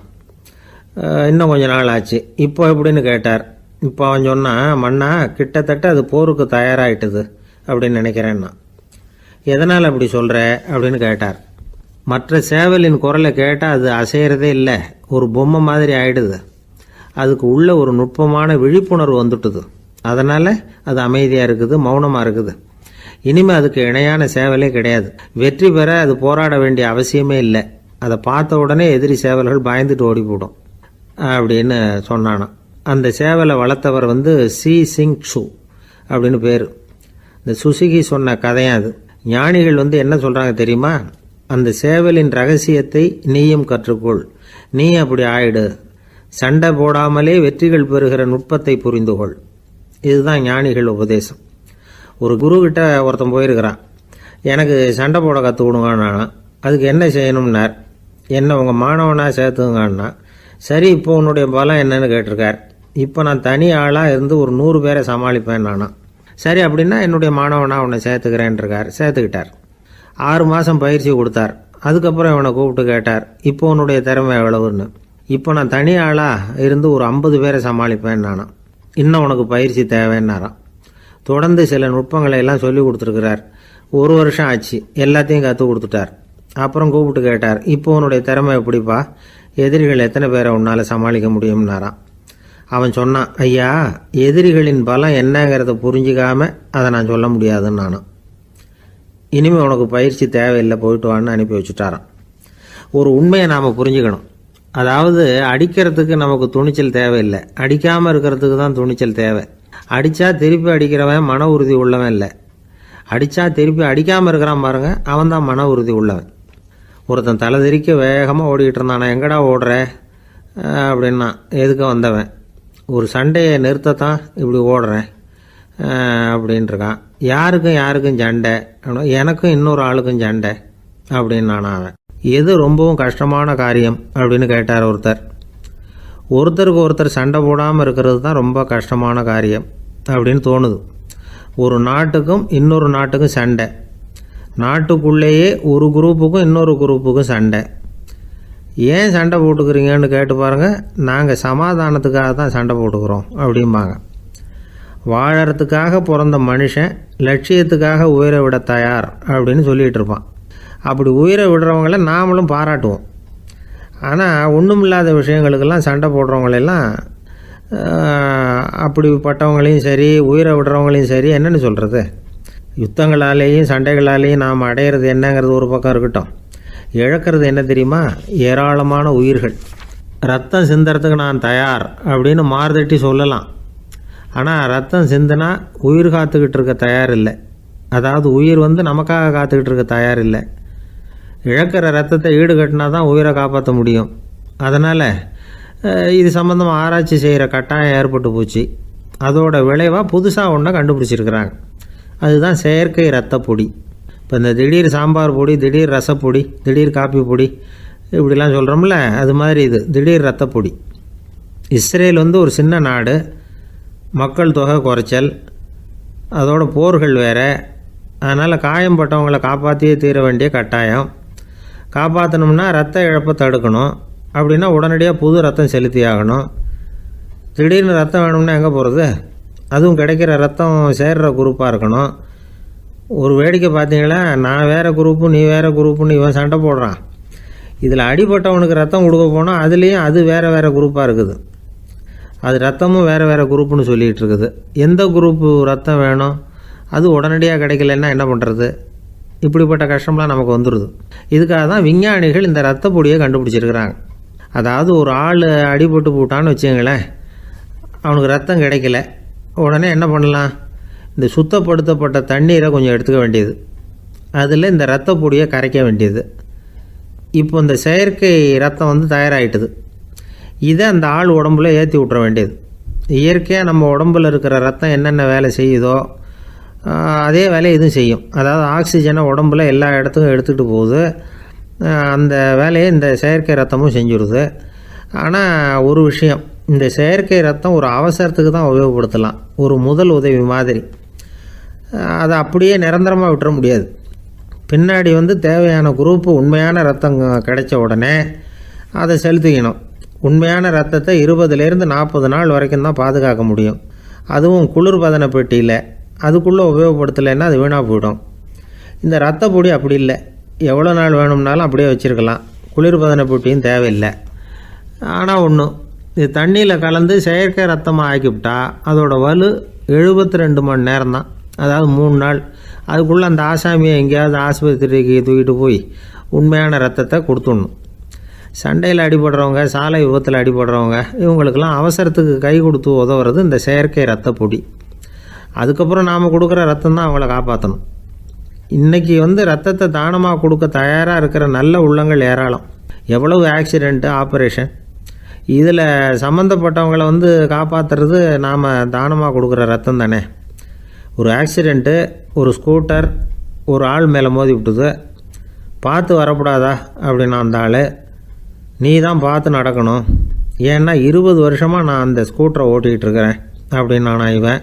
இன்னும் கொஞ்ச நாள் ஆச்சு. இப்போ எப்படின்னு கேட்டார். இப்போ அவன் சொன்னான், மன்னா கிட்டத்தட்ட அது போருக்கு தயாராகிட்டுது அப்படின்னு நினைக்கிறேன்னா. எதனால் அப்படி சொல்கிற அப்படின்னு கேட்டார். மற்ற சேவலின் குரலை கேட்டால் அது அசைகிறதே இல்லை, ஒரு பொம்மை மாதிரி ஆயிடுது, அதுக்கு உள்ள ஒரு நுட்பமான விழிப்புணர்வு வந்துட்டுது, அதனால் அது அமைதியாக இருக்குது, மௌனமாக இருக்குது. இனிமேல் அதுக்கு இணையான சேவலே கிடையாது. வெற்றி பெற அது போராட வேண்டிய அவசியமே இல்லை, அதை பார்த்த உடனே எதிரி சேவல்கள் பயந்துட்டு ஓடி போடும் அப்படின்னு சொன்னானான். அந்த சேவலை வளர்த்தவர் சி சிங் சு அப்படின்னு பேர். இந்த சுசுகி சொன்ன கதையும் அது. ஞானிகள் என்ன சொல்கிறாங்க தெரியுமா, அந்த சேவலின் ரகசியத்தை நீயும் கற்றுக்கொள், நீ அப்படி ஆயிடு, சண்டை போடாமலே வெற்றிகள் பெறுகிற நுட்பத்தை புரிந்துகொள். இதுதான் ஞானிகள் உபதேசம். ஒரு குரு கிட்ட ஒருத்தன் போயிருக்கிறான். எனக்கு சண்டை போட கற்றுக்கொடுங்கண்ணா, அதுக்கு என்ன செய்யணும்னார். என்ன உங்கள் மாணவனாக சேர்த்துங்கண்ணா. சரி இப்போ உன்னுடைய பலம் என்னன்னு கேட்டிருக்கார். இப்போ நான் தனி ஆளாக இருந்து ஒரு 100 பேரை சமாளிப்பேன் நானா. சரி அப்படின்னா என்னுடைய மாணவனாக உன்னை சேர்த்துக்கிறேன்ருக்கார். சேர்த்துக்கிட்டார். 6 மாதம் பயிற்சி கொடுத்தார். அதுக்கப்புறம் இவனை கூப்பிட்டு கேட்டார், இப்போ உன்னுடைய திறமை எவ்வளவுன்னு. இப்போ நான் தனி ஆளாக இருந்து ஒரு 50 பேரை சமாளிப்பேன் நானா. இன்னும் உனக்கு பயிற்சி தேவைன்னாராம். தொடர்ந்து சில நுட்பங்களை எல்லாம் சொல்லி கொடுத்துருக்கிறார். 1 வருஷம் ஆச்சு. எல்லாத்தையும் கற்றுக் கொடுத்துட்டார். அப்புறம் கூப்பிட்டு கேட்டார், இப்போ உன்னுடைய திறமை எப்படிப்பா, எதிரிகள் எத்தனை பேரை உன்னால் சமாளிக்க முடியும்னாராம். அவன் சொன்னான், ஐயா எதிரிகளின் பலம் என்னங்கிறத புரிஞ்சிக்காம அதை நான் சொல்ல முடியாதுன்னு நானும். இனிமேல் உனக்கு பயிற்சி தேவையில்லை, போயிட்டு வான்னு அனுப்பி வச்சுட்டாரான். ஒரு உண்மையை நாம் புரிஞ்சுக்கணும். அதாவது அடிக்கிறதுக்கு நமக்கு துணிச்சல் தேவையில்லை, அடிக்காமல் இருக்கிறதுக்கு தான் துணிச்சல் தேவை. அடித்தா திருப்பி அடிக்கிறவன் மன உறுதி உள்ளவன் இல்லை, அடித்தா திருப்பி அடிக்காமல் இருக்கிறான் பாருங்க, அவன் தான் மன உறுதி உள்ளவன். ஒருத்தன் தலை திரிக்க வேகமாக ஓடிக்கிட்டு இருந்தான். நான் எங்கடா ஓடுற அப்படின்னா, எதுக்கு வந்தவன், ஒரு சண்டையை நிறுத்தத்தான் இப்படி ஓடுறேன் அப்படின்ட்டுருக்கான். யாருக்கும் சண்டை, எனக்கும் இன்னொரு ஆளுக்கும் சண்டை அப்படின்னு நான். அவன் எது ரொம்பவும் கஷ்டமான காரியம் அப்படின்னு கேட்டார் ஒருத்தர். ஒருத்தருக்கு ஒருத்தர் சண்டை போடாமல் இருக்கிறது தான் ரொம்ப கஷ்டமான காரியம் அப்படின்னு தோணுது. ஒரு நாட்டுக்கும் இன்னொரு நாட்டுக்கும் சண்டை, நாட்டுக்குள்ளேயே ஒரு குரூப்புக்கும் இன்னொரு குரூப்புக்கும் சண்டை. ஏன் சண்டை போட்டுக்கிறீங்கன்னு கேட்டு பாருங்கள். நாங்கள் சமாதானத்துக்காக தான் சண்டை போட்டுக்கிறோம் அப்படிம்பாங்க. வாழறதுக்காக பிறந்த மனுஷன் லட்சியத்துக்காக உயிரை விட தயார் அப்படின்னு சொல்லிகிட்டு இருப்பான். அப்படி உயிரை விடுறவங்கள நாமளும் பாராட்டுவோம். ஆனால் ஒன்றும் இல்லாத விஷயங்களுக்கெல்லாம் சண்டை போடுறவங்களெல்லாம், அப்படிப்பட்டவங்களையும் சரி உயிரை விடுறவங்களையும் சரி என்னென்னு சொல்கிறது. யுத்தங்களாலேயும் சண்டைகளாலேயும் நாம் அடையிறது என்னங்கிறது ஒரு பக்கம் இருக்கட்டும், இழக்கிறது என்ன தெரியுமா, ஏராளமான உயிர்கள். ரத்தம் சிந்துறதுக்கு நான் தயார் அப்படின்னு மார்தட்டி சொல்லலாம். ஆனால் ரத்தம் சிந்தினா உயிர் காத்துக்கிட்டு இருக்க தயார் இல்லை. அதாவது உயிர் நமக்காக காத்துக்கிட்டு இருக்க தயார் இல்லை. இழக்கிற ரத்தத்தை ஈடுகட்டினா தான் உயிரை காப்பாற்ற முடியும். அதனால் இது சம்மந்தமாக ஆராய்ச்சி செய்கிற கட்டாயம் ஏற்பட்டு போச்சு. அதோட விளைவாக புதுசாக ஒன்றை கண்டுபிடிச்சிருக்கிறாங்க. அதுதான் செயற்கை ரத்த பொடி. இப்போ இந்த திடீர் சாம்பார் பொடி, திடீர் ரசப்பொடி, திடீர் காப்பி பொடி இப்படிலாம் சொல்கிறோம்ல, அது மாதிரி இது திடீர் ரத்த பொடி. இஸ்ரேல் ஒரு சின்ன நாடு, மக்கள் தொகை குறைச்சல், அதோட போர்கள் வேறு. அதனால் காயம்பட்டவங்களை காப்பாற்றியே தீர வேண்டிய கட்டாயம். காப்பாற்றணும்னா ரத்த இழப்பை தடுக்கணும். அப்படின்னா உடனடியாக புது ரத்தம் செலுத்தி ஆகணும். திடீர்னு ரத்தம் வேணும்னா எங்கே போகிறது? அதுவும் கிடைக்கிற ரத்தம் சேர்கிற குரூப்பாக இருக்கணும். ஒரு வேடிக்கை பார்த்தீங்களா, நான் வேறு குரூப்பு நீ வேறு குரூப்புன்னு இவன் சண்டை போடுறான். இதில் அடிபட்டவனுக்கு ரத்தம் கொடுக்க போனால் அதுலேயும் அது வேறு வேறு குரூப்பாக இருக்குது. அது ரத்தமும் வேறு வேறு குரூப்புன்னு சொல்லிகிட்டு இருக்குது. எந்த குரூப்பு ரத்தம் வேணும், அது உடனடியாக கிடைக்கலன்னா என்ன பண்ணுறது? இப்படிப்பட்ட கஷ்டம்லாம் நமக்கு வந்துடுது. இதுக்காக தான் விஞ்ஞானிகள் இந்த ரத்த பொடியை கண்டுபிடிச்சிருக்கிறாங்க. அதாவது ஒரு ஆள் அடிபட்டு போட்டான்னு வச்சுங்களேன், அவனுக்கு ரத்தம் கிடைக்கல, உடனே என்ன பண்ணலாம்? இந்த சுத்தப்படுத்தப்பட்ட தண்ணீரை கொஞ்சம் எடுத்துக்க வேண்டியது, அதில் இந்த ரத்த பொடியை கரைக்க வேண்டியது. இப்போ இந்த செயற்கை ரத்தம் வந்து தயாராகிட்டுது. இதை அந்த ஆள் உடம்புல ஏற்றி விட்டுற வேண்டியது. இயற்கையாக நம்ம உடம்பில் இருக்கிற ரத்தம் என்னென்ன வேலை செய்யுதோ அதே வேலையை இதுவும் செய்யும். அதாவது ஆக்சிஜனை உடம்புல எல்லா இடத்துக்கும் எடுத்துகிட்டு போகுது. அந்த வேலையை இந்த செயற்கை ரத்தமும் செஞ்சுடுது. ஆனால் ஒரு விஷயம், இந்த செயற்கை ரத்தம் ஒரு அவசரத்துக்கு தான் உபயோகப்படுத்தலாம், ஒரு முதல் உதவி மாதிரி. அதை அப்படியே நிரந்தரமாக விட்டுற முடியாது. பின்னாடி வந்து தேவையான குரூப்பு உண்மையான ரத்தம் கிடைச்ச உடனே அதை செலுத்திக்கணும். உண்மையான ரத்தத்தை 20லேருந்து 40 நாள் வரைக்கும் தான் பாதுகாக்க முடியும். அதுவும் குளிர்பதன பெட்டியில். அதுக்குள்ளே உபயோகப்படுத்தலைன்னா அது வீணாக போயிடும். இந்த ரத்த பொடி அப்படி இல்லை, எவ்வளோ நாள் வேணும்னாலும் அப்படியே வச்சுருக்கலாம், குளிர்பதன பெட்டியும் தேவையில்லை. ஆனால் ஒன்று, இது தண்ணியில் கலந்து செயற்கை ரத்தமாக ஆக்கிவிட்டா அதோட வலு 72 மணி நேரம் தான், அதாவது 3 நாள். அதுக்குள்ளே அந்த ஆசாமியை எங்கேயாவது ஆஸ்பத்திரிக்கு தூக்கிட்டு போய் உண்மையான ரத்தத்தை கொடுத்துடணும். சண்டையில் அடிபடுறவங்க, சாலை விபத்தில் அடிபடுறவங்க, இவங்களுக்கெல்லாம் அவசரத்துக்கு கை கொடுத்து உதவுறது இந்த செயற்கை ரத்த பொடி. அதுக்கப்புறம் நாம் கொடுக்குற ரத்தம் தான் அவங்கள காப்பாற்றணும். இன்றைக்கி வந்து ரத்தத்தை தானமாக கொடுக்க தயாராக இருக்கிற நல்ல உள்ளங்கள் ஏராளம். எவ்வளவு ஆக்சிடெண்ட்டு, ஆப்ரேஷன், இதில் சம்மந்தப்பட்டவங்களை வந்து காப்பாற்றுறது நாம் தானமாக கொடுக்குற ரத்தம் தானே. ஒரு ஆக்சிடெண்ட்டு, ஒரு ஸ்கூட்டர் ஒரு ஆள் மேலே மோதி விட்டுது, பார்த்து வரக்கூடாதா அப்படின்னா அந்த ஆள், நீ தான் பார்த்து நடக்கணும், ஏன்னா 20 வருஷமாக நான் அந்த ஸ்கூட்டரை ஓட்டிகிட்டு இருக்கிறேன் அப்படின்னானா இவன்.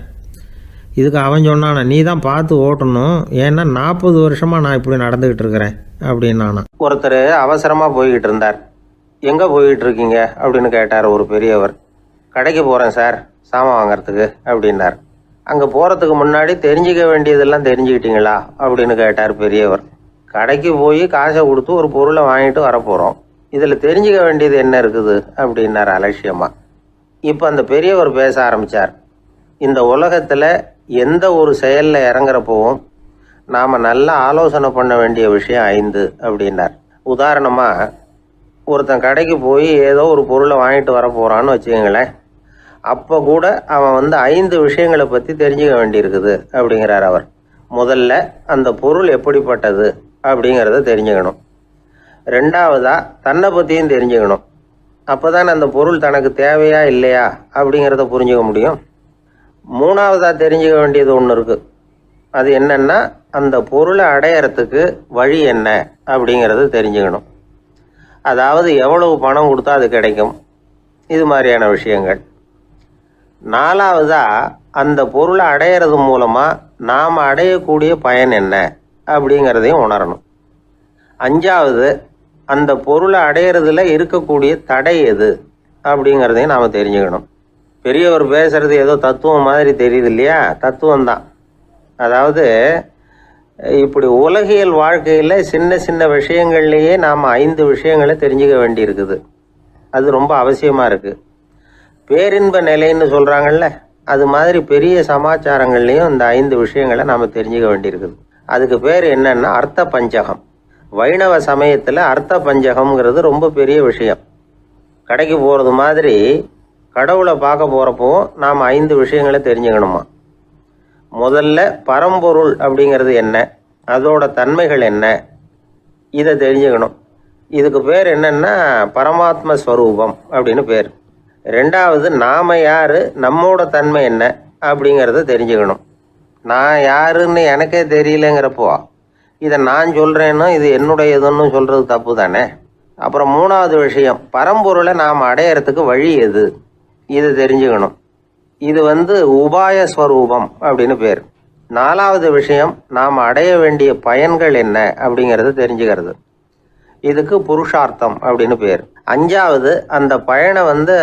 இதுக்கு அவன் சொன்னானா, நீ தான் பார்த்து ஓட்டணும், ஏன்னா 40 வருஷமாக நான் இப்படி நடந்துக்கிட்டு இருக்கிறேன் அப்படின்னானா. ஒருத்தர் அவசரமாக போய்கிட்டு இருந்தார். எங்கே போய்கிட்டு இருக்கீங்க அப்படின்னு கேட்டார் ஒரு பெரியவர். கடைக்கு போகிறேன் சார், சாமான் வாங்கிறதுக்கு அப்படின்னார். அங்கே போகிறதுக்கு முன்னாடி தெரிஞ்சிக்க வேண்டியதெல்லாம் தெரிஞ்சுக்கிட்டீங்களா அப்படின்னு கேட்டார் பெரியவர். கடைக்கு போய் காசை கொடுத்து ஒரு பொருளை வாங்கிட்டு வரப்போகிறோம், இதில் தெரிஞ்சிக்க வேண்டியது என்ன இருக்குது அப்படின்னார் அலட்சியமாக. இப்போ அந்த பெரியவர் பேச ஆரம்பித்தார். இந்த உலகத்தில் எந்த ஒரு செயலில் இறங்குறப்போவும் நாம் நல்லா ஆலோசனை பண்ண வேண்டிய விஷயம் 5 அப்படின்னார். உதாரணமாக, ஒருத்தன் கடைக்கு போய் ஏதோ ஒரு பொருளை வாங்கிட்டு வர போகிறான்னு வச்சுக்கோங்களேன். அப்போ கூட அவன் வந்து 5 விஷயங்களை பற்றி தெரிஞ்சுக்க வேண்டியிருக்குது அப்படிங்கிறார் அவர். முதல்ல அந்த பொருள் எப்படிப்பட்டது அப்படிங்கிறத தெரிஞ்சுக்கணும். 2வதா தன்னை பற்றியும் தெரிஞ்சுக்கணும். அப்போ தான் அந்த பொருள் தனக்கு தேவையா இல்லையா அப்படிங்கிறத புரிஞ்சுக்க முடியும். 3வதா தெரிஞ்சுக்க வேண்டியது ஒன்று இருக்குது. அது என்னன்னா, அந்த பொருளை அடையறதுக்கு வழி என்ன அப்படிங்கிறத தெரிஞ்சுக்கணும். அதாவது எவ்வளவு பணம் கொடுத்தா அது கிடைக்கும், இது மாதிரியான விஷயங்கள். 4வதா அந்த பொருளை அடையிறது மூலமாக நாம் அடையக்கூடிய பயன் என்ன அப்படிங்கிறதையும் உணரணும். 5வது அந்த பொருளை அடையிறதுல இருக்கக்கூடிய தடை எது அப்படிங்கிறதையும் நாம் தெரிஞ்சுக்கணும். பெரியவர் பேசுறது ஏதோ தத்துவம் மாதிரி தெரியுது இல்லையா? தத்துவம் தான். அதாவது இப்படி உலகியல் வாழ்க்கையில் சின்ன சின்ன விஷயங்கள்லேயே நாம் 5 விஷயங்களை தெரிஞ்சுக்க வேண்டியிருக்குது. அது ரொம்ப அவசியமாக இருக்குது. பேரின்ப நிலைன்னு சொல்கிறாங்கல்ல, அது மாதிரி பெரிய சமாச்சாரங்கள்லேயும் இந்த 5 விஷயங்களை நாம் தெரிஞ்சுக்க வேண்டியிருக்குது. அதுக்கு பேர் என்னன்னா அர்த்த பஞ்சகம். வைணவ சமயத்தில் அர்த்த பஞ்சகம்ங்கிறது ரொம்ப பெரிய விஷயம். கடைக்கு போகிறது மாதிரி கடவுளை பார்க்க போகிறப்போ நாம் 5 விஷயங்களை தெரிஞ்சுக்கணுமா. முதல்ல பரம்பொருள் அப்படிங்கிறது என்ன, அதோட தன்மைகள் என்ன, இதை தெரிஞ்சுக்கணும். இதுக்கு பேர் என்னன்னா பரமாத்ம ஸ்வரூபம் அப்படின்னு பேர். 2வது நாம யாரு, நம்மோட தன்மை என்ன அப்படிங்கிறத தெரிஞ்சுக்கணும். நான் யாருன்னு எனக்கே தெரியலங்கிறப்போ இதை நான் சொல்கிறேன்னு இது என்னுடையதுன்னு சொல்கிறது தப்பு தானே. அப்புறம் 3வது விஷயம், பரம்பொருளை நாம் அடையிறதுக்கு வழி எது, இதை தெரிஞ்சுக்கணும். இது வந்து உபாய ஸ்வரூபம் அப்படின்னு பேர். 4வது விஷயம், நாம் அடைய வேண்டிய பயன்கள் என்ன அப்படிங்கிறது தெரிஞ்சுக்கிறது. இதுக்கு புருஷார்த்தம் அப்படின்னு பேர். 5வது அந்த பயனை வந்து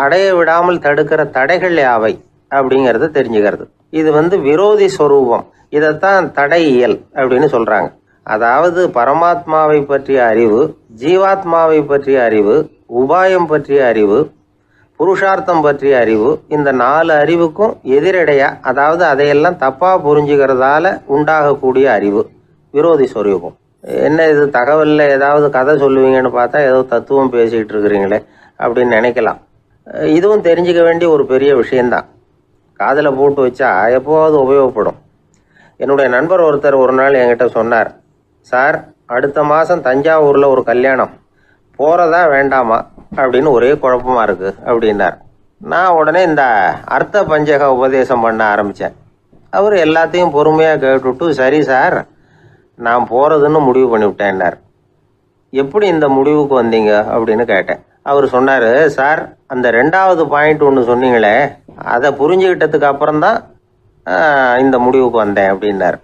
அடைய விடாமல் தடுக்கிற தடைகள் யாவை அப்படிங்கிறது தெரிஞ்சுக்கிறது. இது வந்து விரோதி ஸ்வரூபம். இதைத்தான் தடையியல் அப்படின்னு சொல்கிறாங்க. அதாவது பரமாத்மாவை பற்றிய அறிவு, ஜீவாத்மாவை பற்றிய அறிவு, உபாயம் பற்றிய அறிவு, புருஷார்த்தம் பற்றிய அறிவு, இந்த 4 அறிவுக்கும் எதிரடையா, அதாவது அதையெல்லாம் தப்பா புரிஞ்சுக்கிறதால உண்டாகக்கூடிய அறிவு விரோதி சொரூபம். என்ன இது தகவலில் ஏதாவது கதை சொல்லுவீங்கன்னு பார்த்தா ஏதோ தத்துவம் பேசிகிட்டு இருக்கிறீங்களே அப்படின்னு நினைக்கலாம். இதுவும் தெரிஞ்சுக்க வேண்டிய ஒரு பெரிய விஷயந்தான். காதில் போட்டு வச்சா எப்போவாவது உபயோகப்படும். என்னுடைய நண்பர் ஒருத்தர் ஒரு நாள் என்கிட்ட சொன்னார், சார் அடுத்த மாதம் தஞ்சாவூரில் ஒரு கல்யாணம், போகிறதா வேண்டாமா அப்படின்னு ஒரே குழப்பமாக இருக்குது அப்படின்னார். நான் உடனே இந்த அர்த்த பஞ்சக உபதேசம் பண்ண ஆரம்பித்தேன். அவர் எல்லாத்தையும் பொறுமையாக கேட்டுவிட்டு, சரி சார் நான் போகிறதுன்னு முடிவு பண்ணிவிட்டேன்னார். எப்படி இந்த முடிவுக்கு வந்தீங்க அப்படின்னு கேட்டேன். அவர் சொன்னார், சார் அந்த 2வது பாயிண்ட் ஒன்று சொன்னீங்களே, அதை புரிஞ்சுக்கிட்டதுக்கு அப்புறம்தான் இந்த முடிவுக்கு வந்தேன் அப்படின்னார்.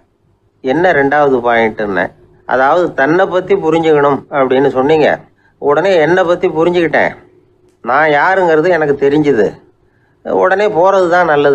என்ன 2வது பாயிண்ட்டுன்னு? அதாவது தன்னை பற்றி புரிஞ்சுக்கணும் அப்படின்னு சொன்னீங்க. உடனே என்னை பற்றி புரிஞ்சுக்கிட்டேன், நான் யாருங்கிறது எனக்கு தெரிஞ்சுது, உடனே போகிறது தான் நல்லது